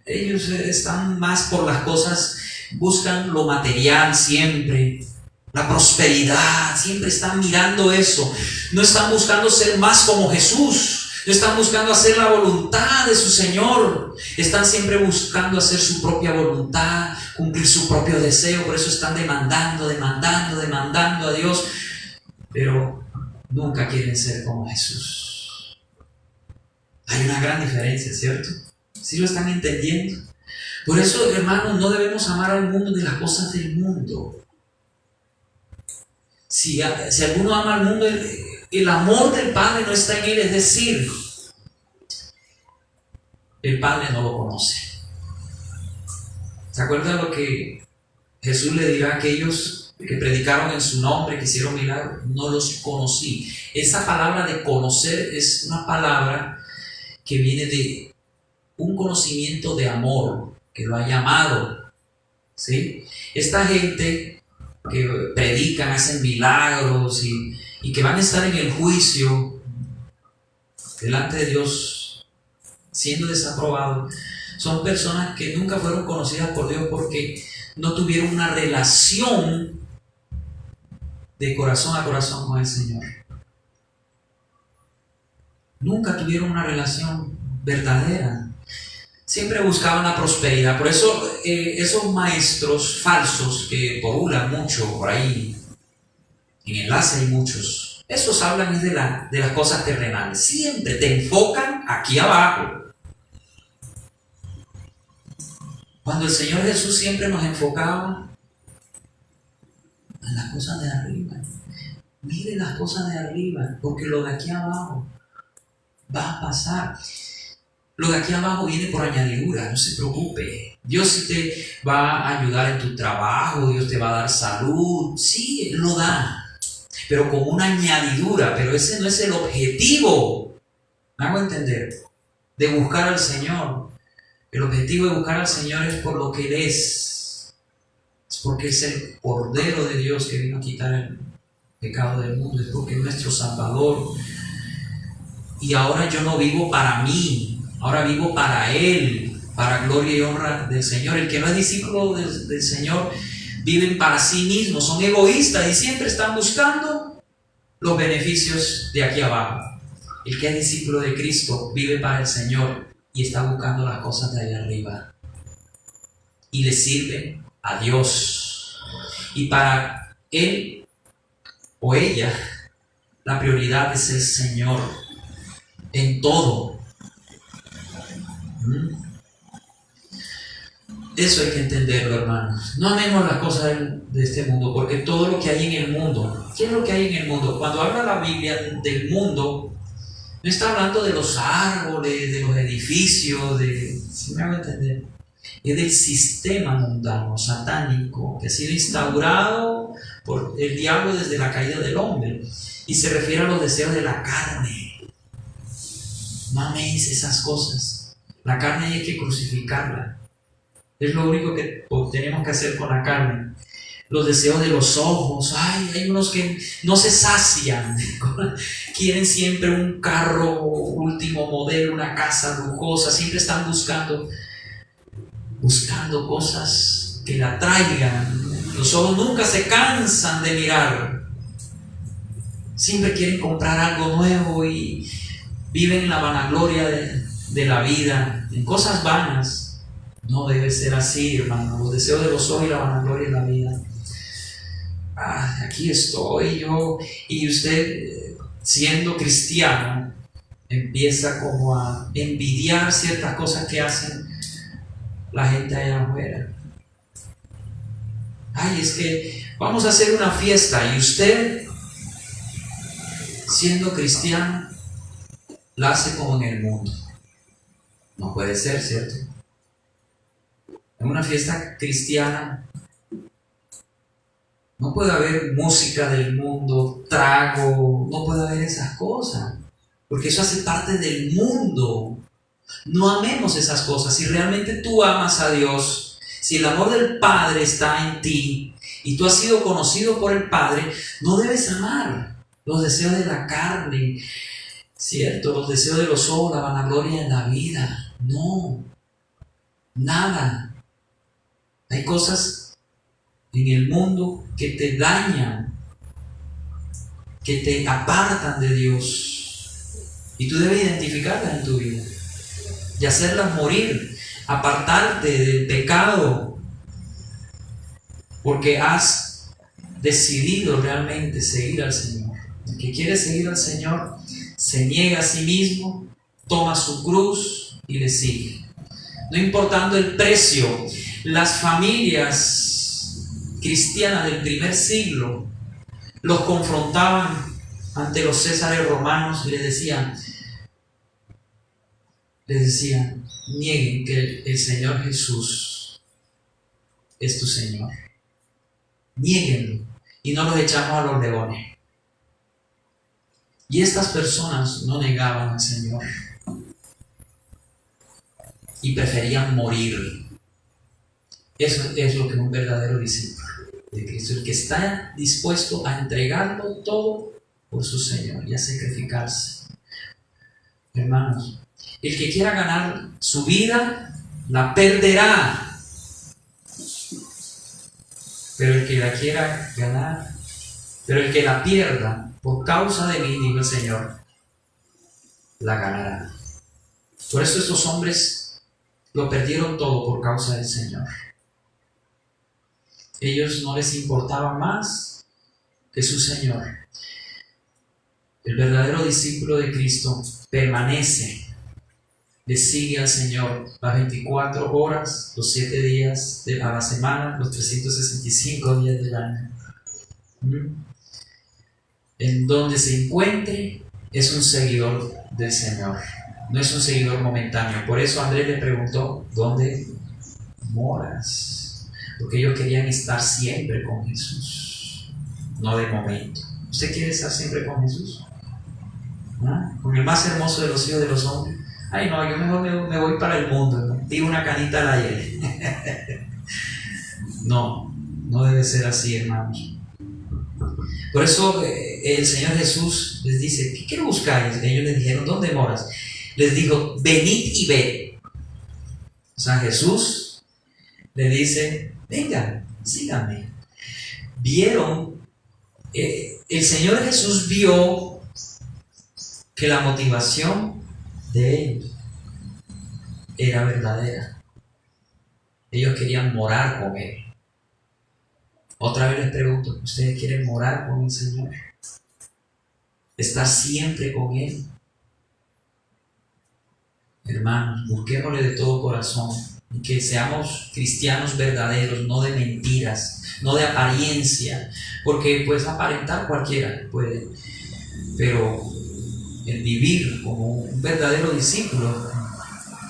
Ellos están más por las cosas, buscan lo material siempre, la prosperidad, siempre están mirando eso. No están buscando ser más como Jesús, no están buscando hacer la voluntad de su Señor, están siempre buscando hacer su propia voluntad, cumplir su propio deseo. Por eso están demandando a Dios, pero nunca quieren ser como Jesús. Hay una gran diferencia, ¿cierto? ¿Sí lo están entendiendo? Por eso, hermanos, no debemos amar al mundo de las cosas del mundo. Si alguno ama al mundo, el amor del Padre no está en él, es decir, el Padre no lo conoce. ¿Se acuerdan lo que Jesús le dirá a aquellos que predicaron en su nombre, que hicieron milagros? No los conocí. Esa palabra de conocer es una palabra que viene de un conocimiento de amor, que lo ha llamado, ¿sí? Esta gente que predican, hacen milagros y que van a estar en el juicio delante de Dios siendo desaprobados, son personas que nunca fueron conocidas por Dios porque no tuvieron una relación de corazón a corazón con el Señor. Nunca tuvieron una relación verdadera. Siempre buscaban la prosperidad. Por eso esos maestros falsos que porulan mucho por ahí, en enlace hay muchos, esos hablan de las cosas terrenales. Siempre te enfocan aquí abajo. Cuando el Señor Jesús siempre nos enfocaba en las cosas de arriba. Mire las cosas de arriba, porque lo de aquí abajo va a pasar. Lo de aquí abajo viene por añadidura, no se preocupe. Dios sí te va a ayudar en tu trabajo, Dios te va a dar salud, sí, lo da, pero como una añadidura. Pero ese no es el objetivo, ¿me hago entender? De buscar al Señor. El objetivo de buscar al Señor es por lo que Él es porque es el Cordero de Dios que vino a quitar el pecado del mundo, es porque es nuestro Salvador. Y ahora yo no vivo para mí, ahora vivo para Él, para gloria y honra del Señor. El que no es discípulo del Señor viven para sí mismos, son egoístas y siempre están buscando los beneficios de aquí abajo. El que es discípulo de Cristo vive para el Señor y está buscando las cosas de allá arriba y le sirve a Dios. Y para él o ella la prioridad es el Señor en todo. Eso hay que entenderlo, hermanos. No amemos las cosas de este mundo, porque todo lo que hay en el mundo, ¿qué es lo que hay en el mundo? Cuando habla la Biblia del mundo, no está hablando de los árboles, de los edificios, ¿sí me hago entender? Es del sistema mundano, satánico, que ha sido instaurado por el diablo desde la caída del hombre, y se refiere a los deseos de la carne. No améis esas cosas. La carne hay que crucificarla. Es lo único que tenemos que hacer con la carne. Los deseos de los ojos. Hay unos que no se sacian. Quieren siempre un carro último modelo, una casa lujosa. Siempre están buscando cosas que la atraigan. Los ojos nunca se cansan de mirar. Siempre quieren comprar algo nuevo y viven en la vanagloria de la vida, en cosas vanas. No debe ser así, hermano. Los deseos de los ojos y la vanagloria de la vida. Aquí estoy yo. Y usted siendo cristiano, empieza como a envidiar ciertas cosas que hacen la gente allá afuera. Ay, es que vamos a hacer una fiesta y usted, siendo cristiano, la hace como en el mundo. No puede ser, ¿cierto? En una fiesta cristiana no puede haber música del mundo, trago, no puede haber esas cosas, porque eso hace parte del mundo. No amemos esas cosas. Si realmente tú amas a Dios, si el amor del Padre está en ti y tú has sido conocido por el Padre, no debes amar los deseos de la carne, ¿cierto? Los deseos de los ojos, la vanagloria en la vida. No, nada. Hay cosas en el mundo que te dañan, que te apartan de Dios, y tú debes identificarlas en tu vida y hacerlas morir, apartarte del pecado, porque has decidido realmente seguir al Señor. El que quiere seguir al Señor se niega a sí mismo, toma su cruz y le sigue, no importando el precio. Las familias cristianas del primer siglo los confrontaban ante los césares romanos y les decían, nieguen que el Señor Jesús es tu Señor. Niéguenlo y no los echamos a los leones. Y estas personas no negaban al Señor y preferían morir. Eso es lo que es un verdadero discípulo de Cristo, el que está dispuesto a entregarlo todo por su Señor y a sacrificarse. Hermanos, el que quiera ganar su vida, la perderá. Pero el que la quiera ganar, pero el que la pierda por causa de mí, dijo el Señor, la ganará. Por eso estos hombres lo perdieron todo por causa del Señor. Ellos no les importaba más que su Señor. El verdadero discípulo de Cristo permanece, le sigue al Señor las 24 horas, los 7 días a la semana, los 365 días del año. En donde se encuentre, es un seguidor del Señor, no es un seguidor momentáneo. Por eso Andrés le preguntó, ¿dónde moras? Porque ellos querían estar siempre con Jesús, no de momento. ¿Usted quiere estar siempre con Jesús? ¿Ah? Con el más hermoso de los hijos de los hombres. Ay, no, yo mejor me voy para el mundo, ¿no? Tiro una canita al aire. No debe ser así, hermanos. Por eso el Señor Jesús les dice, ¿qué buscáis? Ellos les dijeron, ¿dónde moras? Les dijo, venid y ved. O sea, Jesús le dice, vengan, síganme. Vieron, el Señor Jesús vio que la motivación de ellos era verdadera. Ellos querían morar con Él. Otra vez les pregunto, ¿ustedes quieren morar con el Señor? ¿Estar siempre con Él? Hermanos, busquémosle de todo corazón y que seamos cristianos verdaderos, no de mentiras, no de apariencia, porque pues aparentar cualquiera puede, pero el vivir como un verdadero discípulo,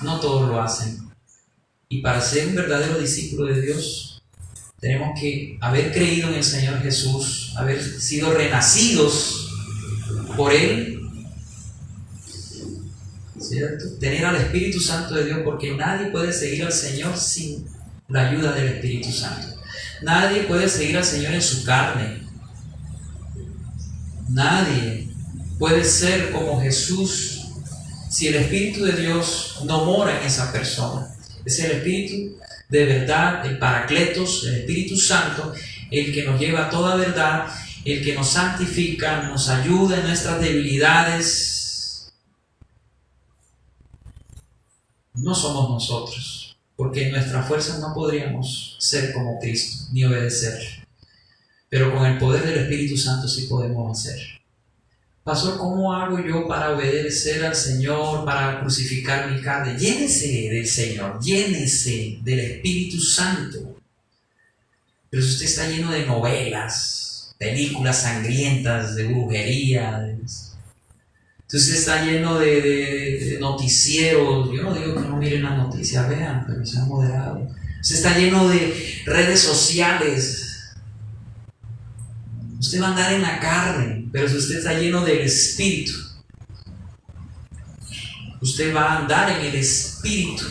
no todos lo hacen. Y para ser un verdadero discípulo de Dios, tenemos que haber creído en el Señor Jesús, haber sido renacidos por Él, ¿cierto? Tener al Espíritu Santo de Dios, porque nadie puede seguir al Señor sin la ayuda del Espíritu Santo. Nadie puede seguir al Señor en su carne. Nadie puede ser como Jesús si el Espíritu de Dios no mora en esa persona. Es el Espíritu de verdad, el Paracletos, el Espíritu Santo, el que nos lleva a toda verdad, el que nos santifica, nos ayuda en nuestras debilidades. No somos nosotros, porque en nuestras fuerzas no podríamos ser como Cristo, ni obedecer. Pero con el poder del Espíritu Santo sí podemos hacer. Pastor, ¿cómo hago yo para obedecer al Señor, para crucificar mi carne? Llénese del Señor, llénese del Espíritu Santo. Pero si usted está lleno de novelas, películas sangrientas, de brujería, si usted está lleno de noticieros, yo no digo que no miren las noticias, vean, pero sean moderados. Usted está lleno de redes sociales. Usted va a andar en la carne, pero si usted está lleno del Espíritu, usted va a andar en el Espíritu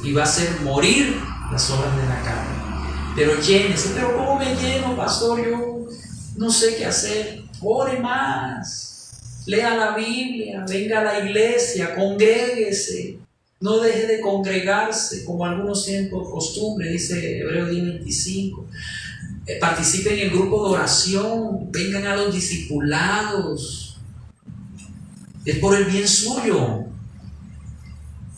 y va a hacer morir las obras de la carne. Pero llénese. Pero ¿cómo me lleno, pastor? Yo no sé qué hacer. Ore más, lea la Biblia, venga a la iglesia, congréguese. No deje de congregarse como algunos tienen por costumbre, dice Hebreos 10:25. Participen en el grupo de oración, vengan a los discipulados. Es por el bien suyo.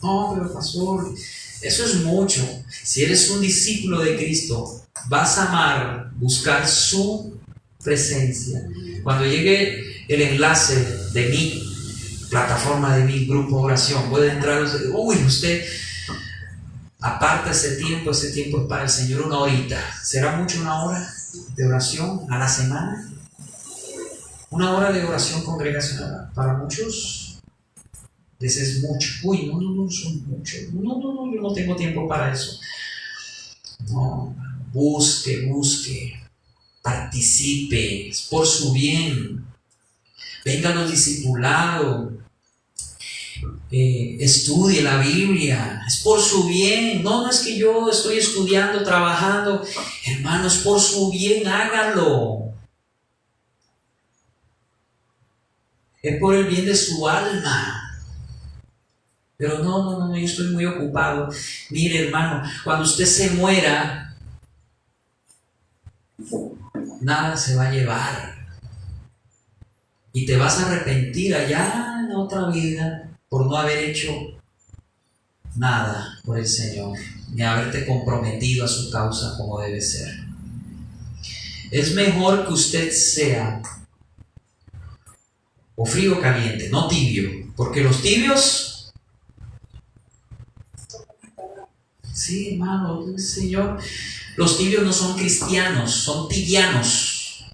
No, pero pastor, eso es mucho. Si eres un discípulo de Cristo, vas a amar buscar su presencia. Cuando llegue el enlace de mi plataforma, de mi grupo de oración, puede entrar. Usted aparta ese tiempo es para el Señor, 1 horita. ¿Será mucho 1 hora de oración a la semana? 1 hora de oración congregacional para muchos. Ese es mucho. No, son mucho. No, yo no tengo tiempo para eso. No, busque, participe, es por su bien. Venga a los discipulados. Estudie la Biblia, es por su bien. No es que yo estoy estudiando, trabajando, hermano, es por su bien, hágalo. Es por el bien de su alma. Pero no, yo estoy muy ocupado. Mire, hermano, cuando usted se muera, nada se va a llevar. Y te vas a arrepentir allá en otra vida por no haber hecho nada por el Señor, ni haberte comprometido a su causa como debe ser. Es mejor que usted sea o frío o caliente, no tibio, porque los tibios, sí, hermano, el Señor, los tibios no son cristianos, son tibianos.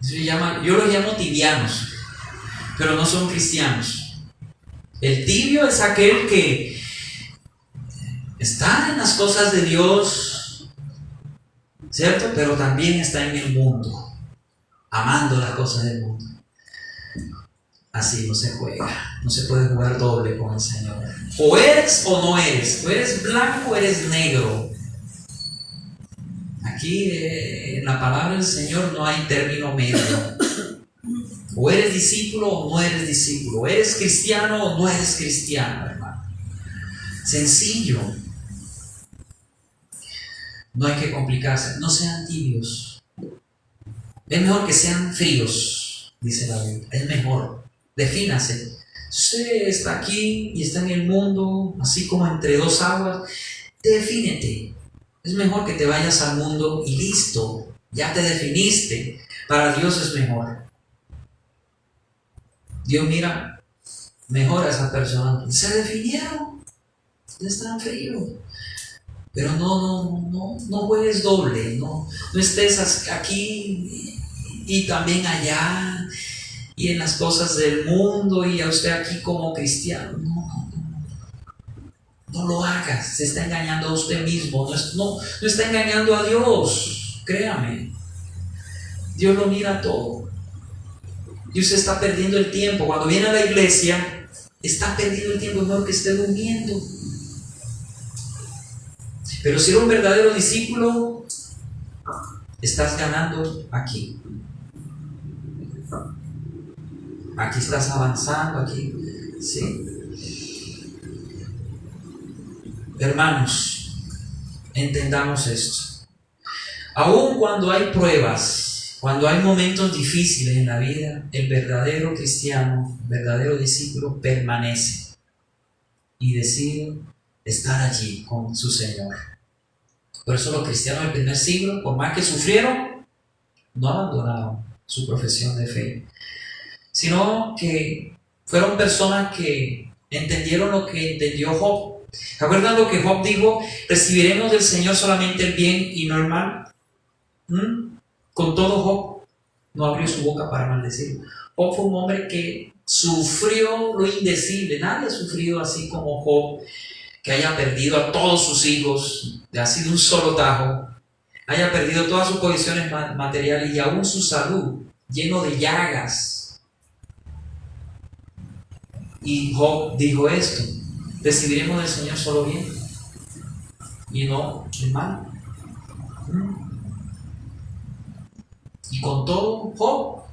Yo los llamo tibianos, pero no son cristianos. El tibio es aquel que está en las cosas de Dios, ¿cierto? Pero también está en el mundo, amando las cosas del mundo. Así no se juega, no se puede jugar doble con el Señor. O eres o no eres, o eres blanco o eres negro. Aquí en la palabra del Señor no hay término medio. O eres discípulo o no eres discípulo. Eres cristiano o no eres cristiano, hermano. Sencillo. No hay que complicarse. No sean tibios. Es mejor que sean fríos, dice la Biblia. Es mejor. Defínase. Usted está aquí y está en el mundo, así como entre dos aguas. Defínete. Es mejor que te vayas al mundo y listo. Ya te definiste. Para Dios es mejor. Dios mira mejor a esa persona. Se definieron. Están fríos. Pero no juegues doble. No estés aquí y también allá. Y en las cosas del mundo. Y a usted aquí como cristiano. No lo hagas. Se está engañando a usted mismo. No está engañando a Dios. Créame. Dios lo mira todo. Y usted está perdiendo el tiempo. Cuando viene a la iglesia, está perdiendo el tiempo. Es mejor que esté durmiendo. Pero si eres un verdadero discípulo, estás ganando aquí. Aquí estás avanzando, aquí. Sí. Hermanos, entendamos esto. Aun cuando hay pruebas, cuando hay momentos difíciles en la vida, el verdadero cristiano, el verdadero discípulo permanece y decide estar allí con su Señor. Por eso los cristianos del primer siglo, por más que sufrieron, no abandonaron. su profesión de fe, sino que fueron personas que entendieron lo que entendió Job. ¿Se acuerdan lo que Job dijo? ¿Recibiremos del Señor solamente el bien y no el mal? Con todo, Job no abrió su boca para maldecir. Job fue un hombre que sufrió lo indecible. Nadie ha sufrido así como Job, que haya perdido a todos sus hijos, así de un solo tajo, haya perdido todas sus posiciones materiales y aún su salud, lleno de llagas. Y Job dijo esto: recibiremos del Señor solo bien y no el mal. Y con todo, Job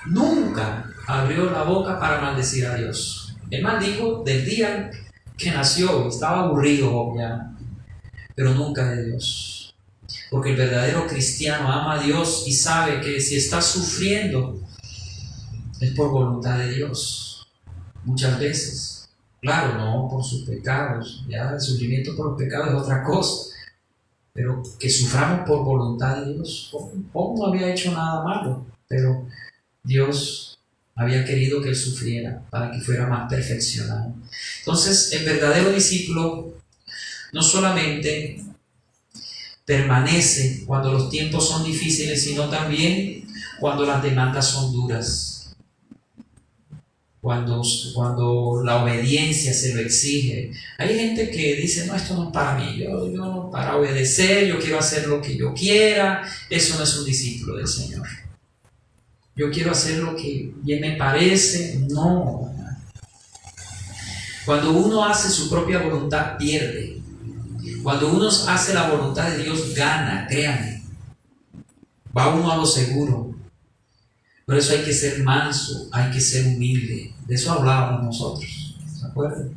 nunca abrió la boca para maldecir a Dios. Él maldijo del día que nació, estaba aburrido Job ya, pero nunca de Dios. Porque el verdadero cristiano ama a Dios y sabe que si está sufriendo es por voluntad de Dios. Muchas veces, claro, no por sus pecados, ya el sufrimiento por los pecados es otra cosa, pero que suframos por voluntad de Dios. Job no había hecho nada malo, pero Dios había querido que él sufriera para que fuera más perfeccionado. Entonces, el verdadero discípulo no solamente permanece cuando los tiempos son difíciles, sino también cuando las demandas son duras. Cuando la obediencia se lo exige. Hay gente que dice: no, esto no es para mí, yo para obedecer, yo quiero hacer lo que yo quiera. Eso no es un discípulo del Señor. Yo quiero hacer lo que bien me parece. No. Cuando uno hace su propia voluntad, pierde. Cuando uno hace la voluntad de Dios, gana, créanme. Va uno a lo seguro. Por eso hay que ser manso, hay que ser humilde. De eso hablábamos nosotros, ¿se acuerdan?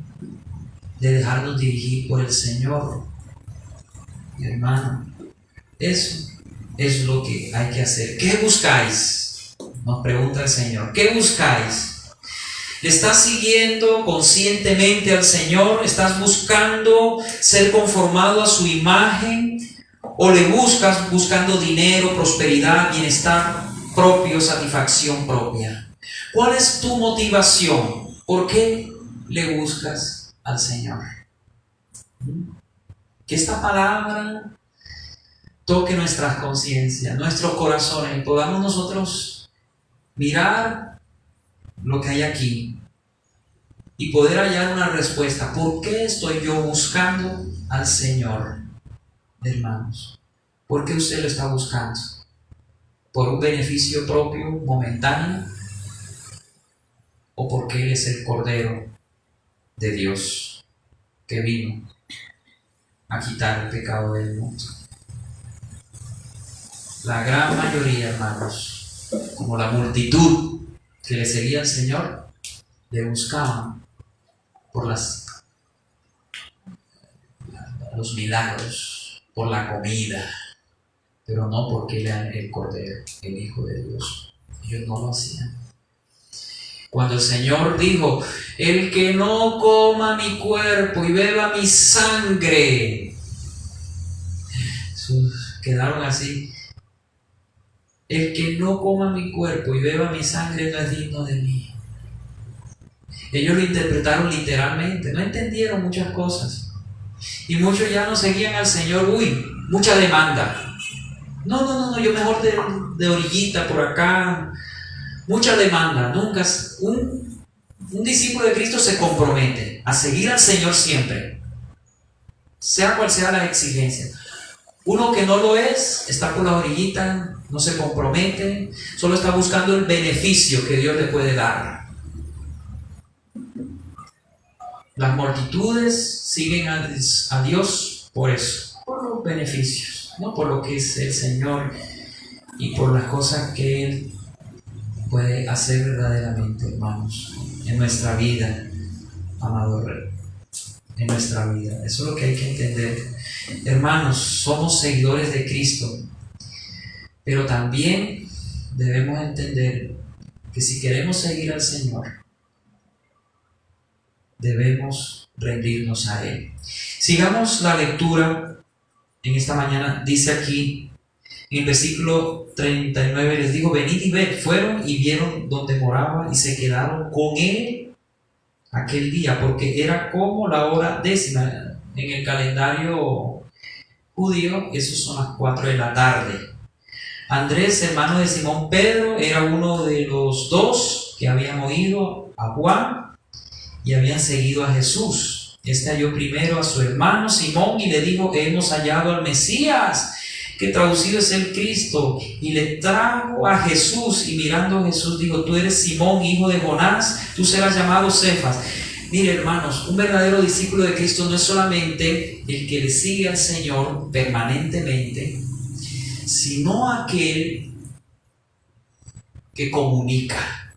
De dejarnos dirigir por el Señor. Mi hermano, eso es lo que hay que hacer. ¿Qué buscáis? Nos pregunta el Señor. ¿Qué buscáis? ¿Estás siguiendo conscientemente al Señor? ¿Estás buscando ser conformado a su imagen? ¿O le buscas buscando dinero, prosperidad, bienestar propio, satisfacción propia? ¿Cuál es tu motivación? ¿Por qué le buscas al Señor? Que esta palabra toque nuestras conciencias, nuestros corazones, y podamos nosotros mirar lo que hay aquí y poder hallar una respuesta. ¿Por qué estoy yo buscando al Señor, hermanos? ¿Por qué usted lo está buscando? ¿Por un beneficio propio momentáneo? ¿O porque Él es el Cordero de Dios que vino a quitar el pecado del mundo? La gran mayoría, hermanos, como la multitud que le seguía al Señor, le buscaban por los milagros, por la comida, pero no porque Él era el Cordero, el Hijo de Dios. Ellos no lo hacían. Cuando el Señor dijo: el que no coma mi cuerpo y beba mi sangre, quedaron así. El que no coma mi cuerpo y beba mi sangre no es digno de mí. Ellos lo interpretaron literalmente, no entendieron muchas cosas. Y muchos ya no seguían al Señor. Mucha demanda. No, yo mejor de orillita por acá. Mucha demanda. Nunca. Un discípulo de Cristo se compromete a seguir al Señor siempre, sea cual sea la exigencia. Uno que no lo es, está por la orillita, no se compromete, solo está buscando el beneficio que Dios le puede dar. Las multitudes siguen a Dios por eso, por los beneficios, no por lo que es el Señor y por las cosas que Él puede hacer verdaderamente, hermanos, en nuestra vida, amado Rey, en nuestra vida. Eso es lo que hay que entender. Hermanos, somos seguidores de Cristo, pero también debemos entender que si queremos seguir al Señor, debemos rendirnos a Él. Sigamos la lectura en esta mañana. Dice aquí, en En el versículo 39 les dijo: venid y ved. Fueron y vieron donde moraba y se quedaron con él aquel día, porque era como la hora 10:00. En el calendario judío, eso son las 4 de la tarde. Andrés, hermano de Simón Pedro, era uno de los dos que habían oído a Juan y habían seguido a Jesús. Este halló primero a su hermano Simón y le dijo: hemos hallado al Mesías, que traducido es el Cristo. Y le trajo a Jesús, y mirando a Jesús dijo: tú eres Simón, hijo de Jonás, tú serás llamado Cefas. Mire, hermanos, un verdadero discípulo de Cristo no es solamente el que le sigue al Señor permanentemente, sino aquel que comunica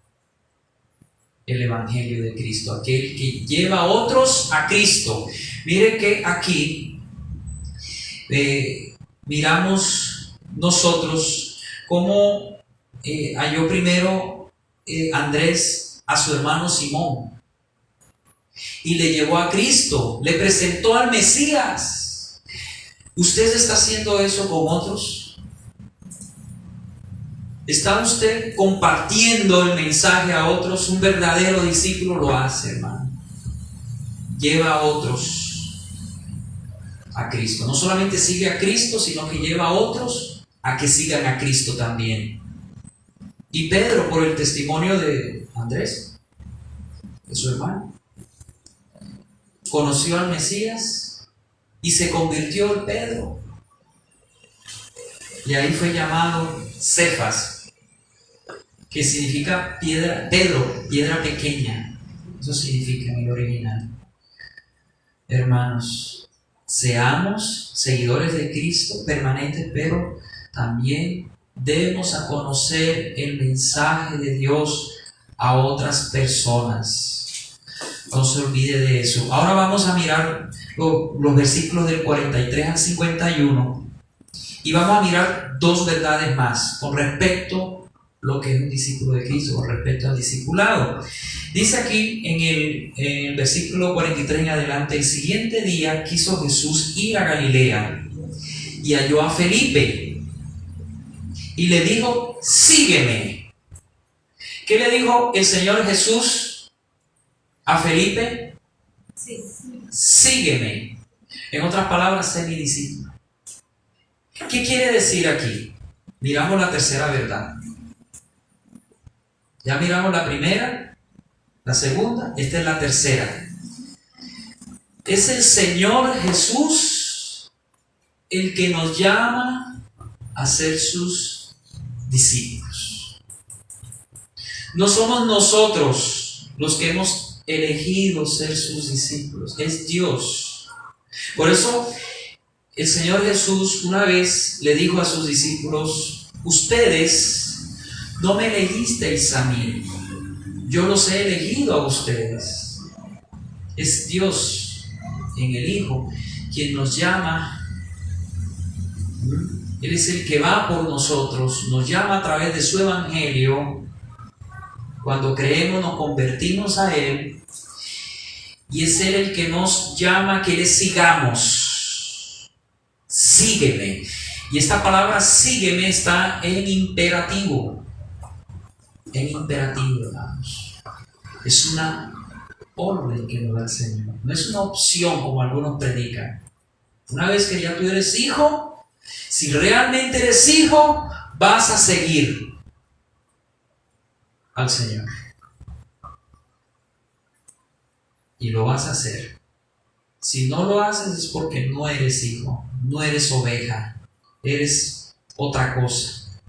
el Evangelio de Cristo, aquel que lleva a otros a Cristo. Mire que aquí miramos nosotros cómo halló primero Andrés a su hermano Simón y le llevó a Cristo, le presentó al Mesías. ¿Usted está haciendo eso con otros? ¿Está usted compartiendo el mensaje a otros? Un verdadero discípulo lo hace, hermano. Lleva a otros a Cristo. No solamente sigue a Cristo, sino que lleva a otros a que sigan a Cristo también. Y Pedro, por el testimonio de Andrés, de su hermano, conoció al Mesías y se convirtió en Pedro. Y ahí fue llamado Cefas, que significa piedra, Pedro, piedra pequeña. Eso significa en el original. Hermanos, seamos seguidores de Cristo permanentes, pero también debemos a conocer el mensaje de Dios a otras personas. No se olvide de eso. Ahora vamos a mirar los versículos del 43 al 51 y vamos a mirar dos verdades más con respecto a lo que es un discípulo de Cristo, con respecto al discipulado. Dice aquí en el versículo 43 en adelante: el siguiente día quiso Jesús ir a Galilea y halló a Felipe y le dijo: sígueme. ¿Qué le dijo el Señor Jesús a Felipe? Sí. Sígueme. En otras palabras, sé mi discípulo. ¿Qué quiere decir aquí? Miramos la tercera verdad. Ya miramos la primera, la segunda, esta es la tercera. Es el Señor Jesús el que nos llama a ser sus discípulos. No somos nosotros los que hemos elegido ser sus discípulos, es Dios. Por eso el Señor Jesús una vez le dijo a sus discípulos: ustedes no me elegisteis a mí, yo los he elegido a ustedes. Es Dios en el Hijo quien nos llama. Él es el que va por nosotros, nos llama a través de su Evangelio. Cuando creemos, nos convertimos a Él, y es Él el que nos llama a que le sigamos. Sígueme. Y esta palabra sígueme está en imperativo. En imperativo, hermanos. Es una orden que nos da el Señor. No es una opción como algunos predican. Una vez que ya tú eres hijo, si realmente eres hijo, vas a seguir al Señor. Y lo vas a hacer. Si no lo haces es porque no eres hijo, no eres oveja, eres otra cosa,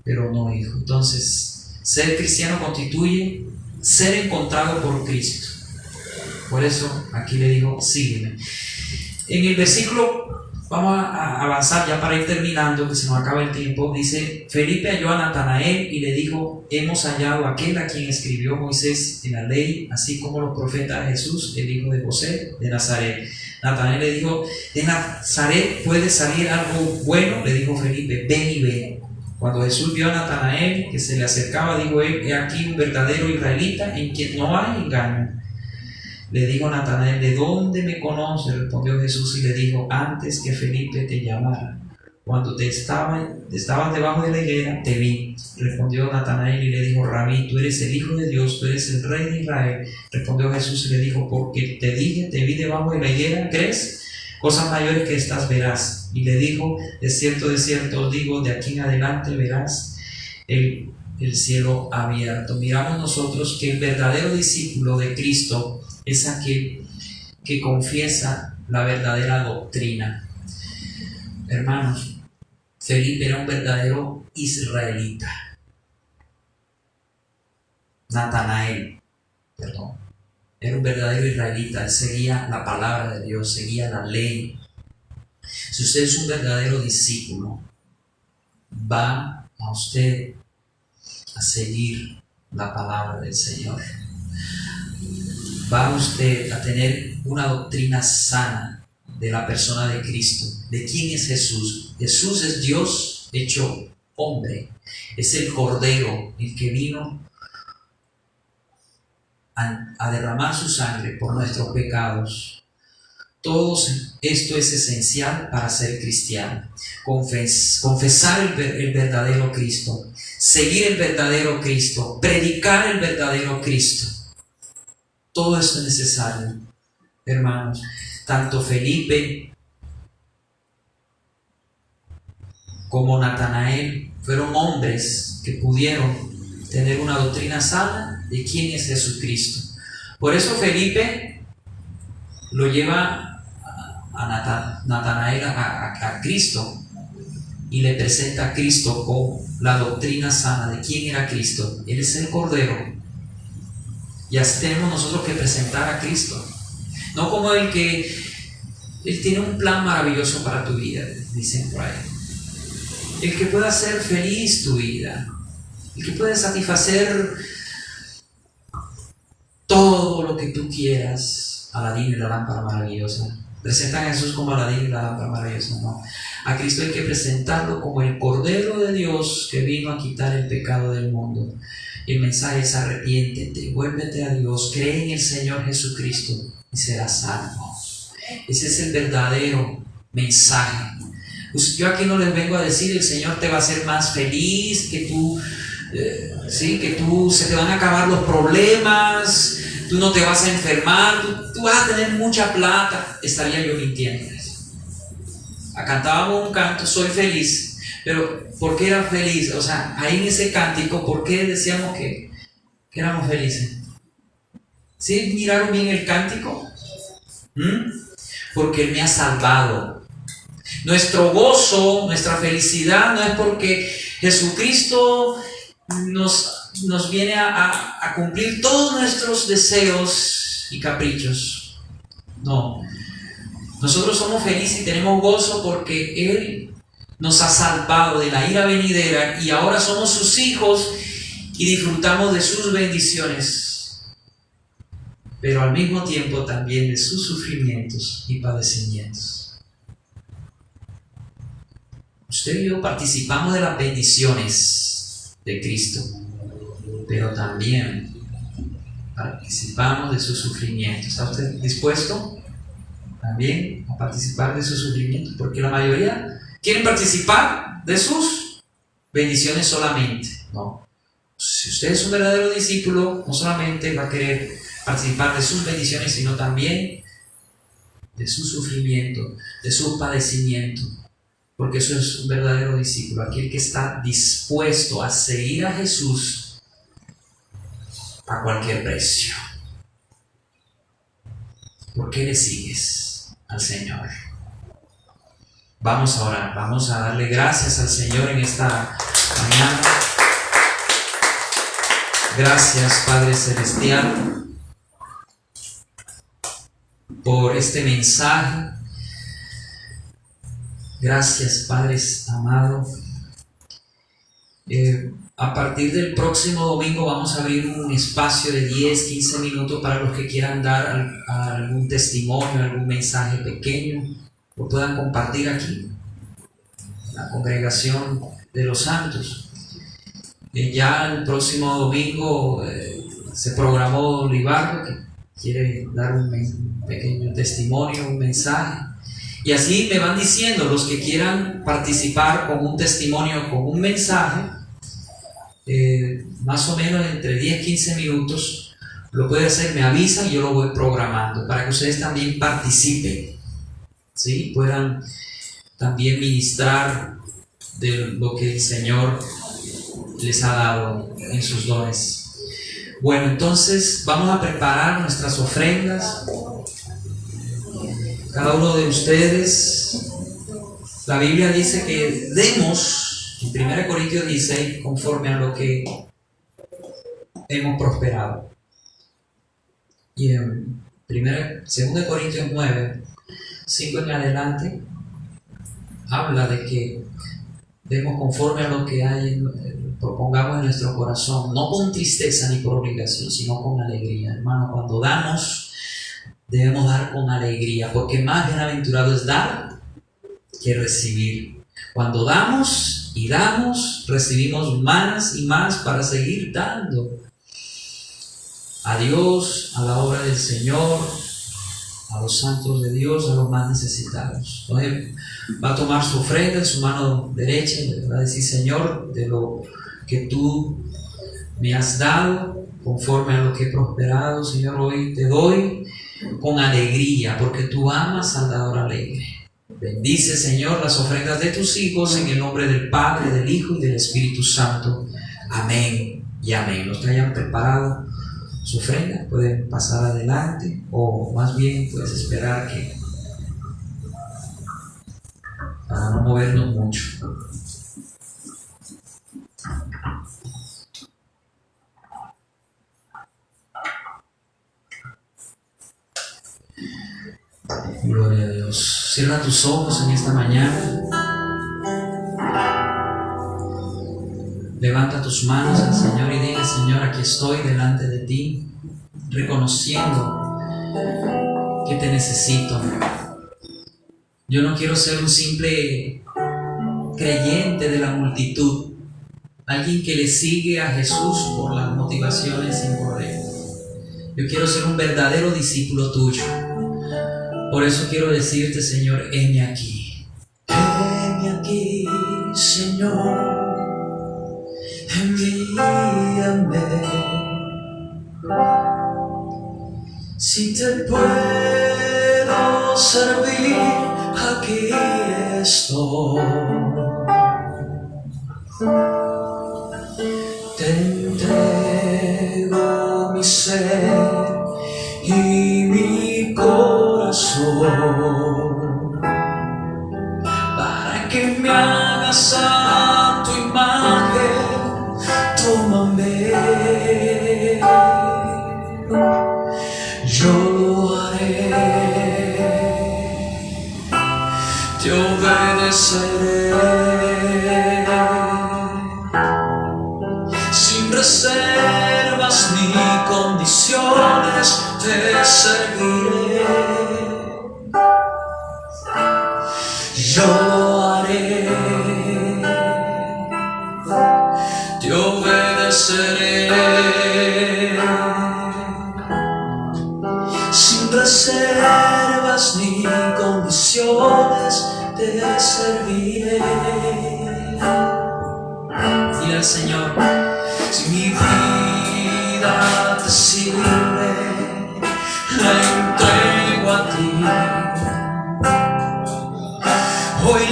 pero no hijo. Entonces, ser cristiano constituye ser encontrado por Cristo. Por eso aquí le digo: sígueme. En el versículo, vamos a avanzar ya para ir terminando, que se nos acaba el tiempo. Dice: Felipe halló a Natanael y le dijo: hemos hallado a aquel a quien escribió Moisés en la ley, así como los profetas, Jesús, el hijo de José de Nazaret. Natanael le dijo: de Nazaret puede salir algo bueno. Le dijo Felipe: ven y ve. Cuando Jesús vio a Natanael que se le acercaba, dijo él: he aquí un verdadero israelita en quien no hay engaño. Le dijo Natanael: ¿de dónde me conoces? Respondió Jesús y le dijo: antes que Felipe te llamara, Cuando estabas debajo de la higuera, te vi. Respondió Natanael y le dijo: Rabí, tú eres el Hijo de Dios, tú eres el Rey de Israel. Respondió Jesús y le dijo: porque te dije, te vi debajo de la higuera, ¿crees? Cosas mayores que estas verás. Y le dijo: de cierto os digo, de aquí en adelante verás el cielo abierto. Miramos nosotros que el verdadero discípulo de Cristo es aquel que confiesa la verdadera doctrina. Hermanos, Felipe era un verdadero israelita. Natanael, perdón, era un verdadero israelita. Él seguía la palabra de Dios, seguía la ley. Si usted es un verdadero discípulo, va a usted a seguir la palabra del Señor. Va usted a tener una doctrina sana de la persona de Cristo. ¿De quién es Jesús? Jesús es Dios hecho hombre. Es el Cordero, el que vino a derramar su sangre por nuestros pecados. Todo esto es esencial para ser cristiano. Confesar el verdadero Cristo, seguir el verdadero Cristo, predicar el verdadero Cristo. Todo esto es necesario, hermanos. Tanto Felipe como Natanael fueron hombres que pudieron tener una doctrina sana de quién es Jesucristo. Por eso Felipe lo lleva a Natanael a Cristo y le presenta a Cristo con la doctrina sana de quién era Cristo. Él es el Cordero. Y así tenemos nosotros que presentar a Cristo. No como el que Él tiene un plan maravilloso para tu vida, dicen por ahí. El que pueda hacer feliz tu vida. El que puede satisfacer todo lo que tú quieras. Aladín y la lámpara maravillosa. Presentan a Jesús como Aladín y la lámpara maravillosa. No. A Cristo hay que presentarlo como el Cordero de Dios que vino a quitar el pecado del mundo. El mensaje es: arrepiéntete, vuélvete a Dios, cree en el Señor Jesucristo y serás salvo. Ese es el verdadero mensaje. Yo aquí no les vengo a decir el Señor te va a hacer más feliz, que tú se te van a acabar los problemas, tú no te vas a enfermar, tú vas a tener mucha plata. Estaría yo mintiéndoles. Cantábamos un canto, soy feliz. Pero ¿por qué era feliz? O sea, ahí en ese cántico, ¿por qué decíamos que éramos felices? ¿Sí miraron bien el cántico? Porque Él me ha salvado. Nuestro gozo, nuestra felicidad no es porque Jesucristo nos viene a cumplir todos nuestros deseos y caprichos. No. Nosotros somos felices y tenemos gozo porque Él nos ha salvado de la ira venidera y ahora somos sus hijos y disfrutamos de sus bendiciones, pero al mismo tiempo también de sus sufrimientos y padecimientos. Usted y yo participamos de las bendiciones de Cristo, pero también participamos de sus sufrimientos. ¿Está usted dispuesto también a participar de sus sufrimientos? Porque la mayoría quieren participar de sus bendiciones solamente. No. Si usted es un verdadero discípulo, no solamente va a querer participar de sus bendiciones, sino también de su sufrimiento, de su padecimiento. Porque eso es un verdadero discípulo, aquel que está dispuesto a seguir a Jesús a cualquier precio. ¿Por qué le sigues al Señor? Vamos a orar, vamos a darle gracias al Señor en esta mañana. Gracias, Padre Celestial, por este mensaje. Gracias, Padre amado. A partir del próximo domingo vamos a abrir un espacio de 10-15 minutos para los que quieran dar algún testimonio, algún mensaje pequeño, lo puedan compartir aquí, la congregación de los santos. Ya el próximo domingo se programó Don Libardo, que quiere dar un pequeño testimonio, un mensaje. Y así me van diciendo los que quieran participar con un testimonio, con un mensaje, más o menos entre 10-15 minutos, lo puede hacer, me avisa y yo lo voy programando para que ustedes también participen, ¿sí? Puedan también ministrar de lo que el Señor les ha dado en sus dones. Bueno, entonces vamos a preparar nuestras ofrendas. Cada uno de ustedes, la Biblia dice que demos, en 1 Corintios 16, conforme a lo que hemos prosperado. Y en 2 Corintios 9, 5 en adelante, habla de que demos conforme a lo que hay, propongamos en nuestro corazón, no con tristeza ni por obligación, sino con alegría. Hermano, cuando damos, debemos dar con alegría, porque más bienaventurado es dar que recibir. Cuando damos y damos, recibimos más y más para seguir dando a Dios, a la obra del Señor, a los santos de Dios, a los más necesitados. Entonces va a tomar su ofrenda en su mano derecha y le va a decir: Señor, de lo que tú me has dado, conforme a lo que he prosperado, Señor, hoy te doy con alegría, porque tú amas al dador alegre. Bendice, Señor, las ofrendas de tus hijos en el nombre del Padre, del Hijo y del Espíritu Santo. Amén y amén. Los que hayan preparado su ofrenda pueden pasar adelante, o más bien puedes esperar que para no movernos mucho. Gloria a Dios. Cierra tus ojos en esta mañana. Levanta tus manos al Señor y dile: Señor, aquí estoy delante de ti, reconociendo que te necesito. Yo no quiero ser un simple creyente de la multitud, alguien que le sigue a Jesús por las motivaciones incorrectas. Yo quiero ser un verdadero discípulo tuyo. Por eso quiero decirte, Señor, heme aquí. Heme aquí, Señor. Envíame. Si te puedo servir, aquí estoy. Te entrego mi ser y mi corazón, para que me hagas a tu imagen. Tómame, yo haré, te obedeceré, sin reservas ni condiciones te serviré. Yo haré, te obedeceré, sin reservas ni condiciones te serviré. Dile al Señor: si mi vida te sirve, la entrego a ti. Hoy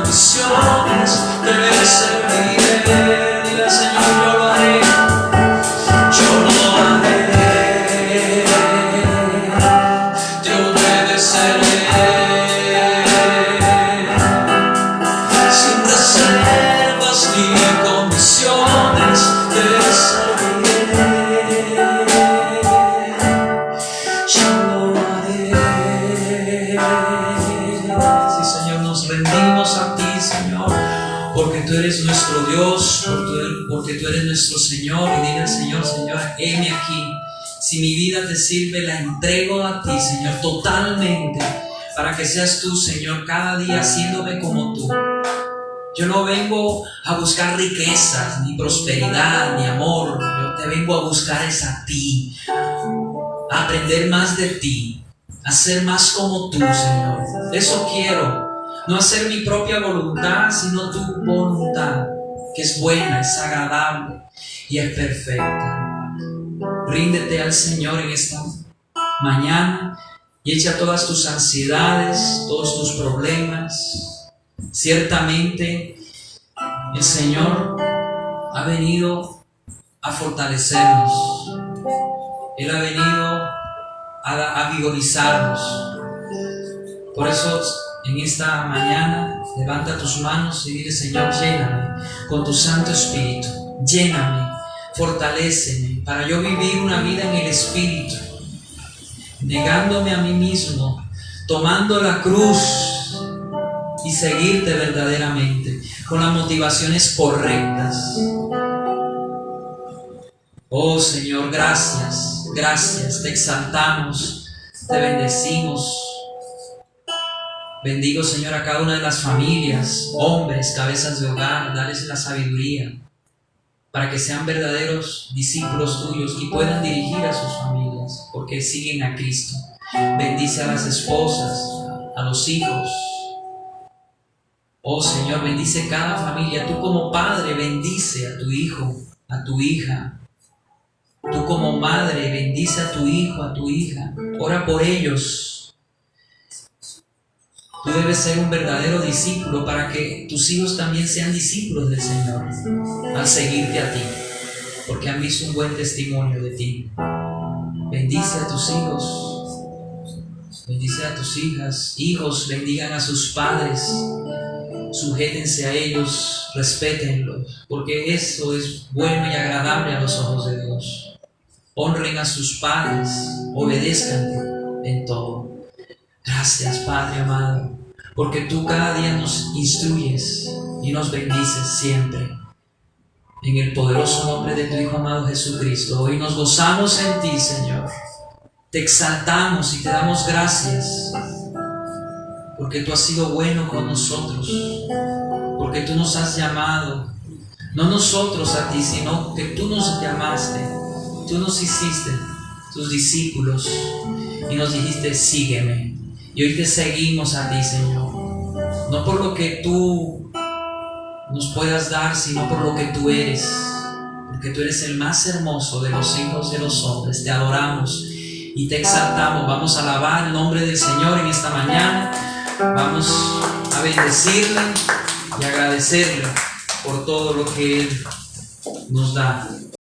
condiciones te serviré. Dile al Señor, yo lo haré, yo lo haré, te obedeceré, sin reservas ni condiciones te serviré, yo lo haré. Sí, Señor, nos rendimos a ti, Señor, porque tú eres nuestro Dios, porque tú eres nuestro Señor. Y dile al Señor, Señor, heme aquí. Si mi vida te sirve, la entrego a ti, Señor, totalmente, para que seas tú, Señor, cada día haciéndome como tú. Yo no vengo a buscar riquezas, ni prosperidad, ni amor. Yo te vengo a buscar es a ti, a aprender más de ti, a ser más como tú, Señor. Eso quiero. No hacer mi propia voluntad, sino tu voluntad, que es buena, es agradable y es perfecta. Ríndete al Señor en esta mañana y echa todas tus ansiedades, todos tus problemas. Ciertamente el Señor ha venido a fortalecernos. Él ha venido a vigorizarnos. Por eso en esta mañana levanta tus manos y dile: Señor, lléname con tu Santo Espíritu, lléname, fortaléceme para yo vivir una vida en el Espíritu, negándome a mí mismo, tomando la cruz y seguirte verdaderamente con las motivaciones correctas. Oh Señor, gracias, gracias, te exaltamos, te bendecimos. Bendigo, Señor, a cada una de las familias, hombres, cabezas de hogar, dales la sabiduría para que sean verdaderos discípulos tuyos y puedan dirigir a sus familias, porque siguen a Cristo. Bendice a las esposas, a los hijos. Oh Señor, bendice cada familia. Tú como padre bendice a tu hijo, a tu hija. Tú como madre bendice a tu hijo, a tu hija. Ora por ellos. Tú debes ser un verdadero discípulo para que tus hijos también sean discípulos del Señor al seguirte a ti, porque han visto un buen testimonio de ti. Bendice a tus hijos, bendice a tus hijas. Hijos, bendigan a sus padres, sujétense a ellos, respétenlos, porque eso es bueno y agradable a los ojos de Dios. Honren a sus padres, obedezcan en todo. Gracias, Padre amado, porque tú cada día nos instruyes y nos bendices siempre. En el poderoso nombre de tu Hijo amado Jesucristo, hoy nos gozamos en ti, Señor. Te exaltamos y te damos gracias, porque tú has sido bueno con nosotros, porque tú nos has llamado, no nosotros a ti, sino que tú nos llamaste, tú nos hiciste tus discípulos y nos dijiste: sígueme. Y hoy te seguimos a ti, Señor, no por lo que tú nos puedas dar, sino por lo que tú eres, porque tú eres el más hermoso de los hijos de los hombres. Te adoramos y te exaltamos. Vamos a alabar el nombre del Señor en esta mañana. Vamos a bendecirle y agradecerle por todo lo que Él nos da.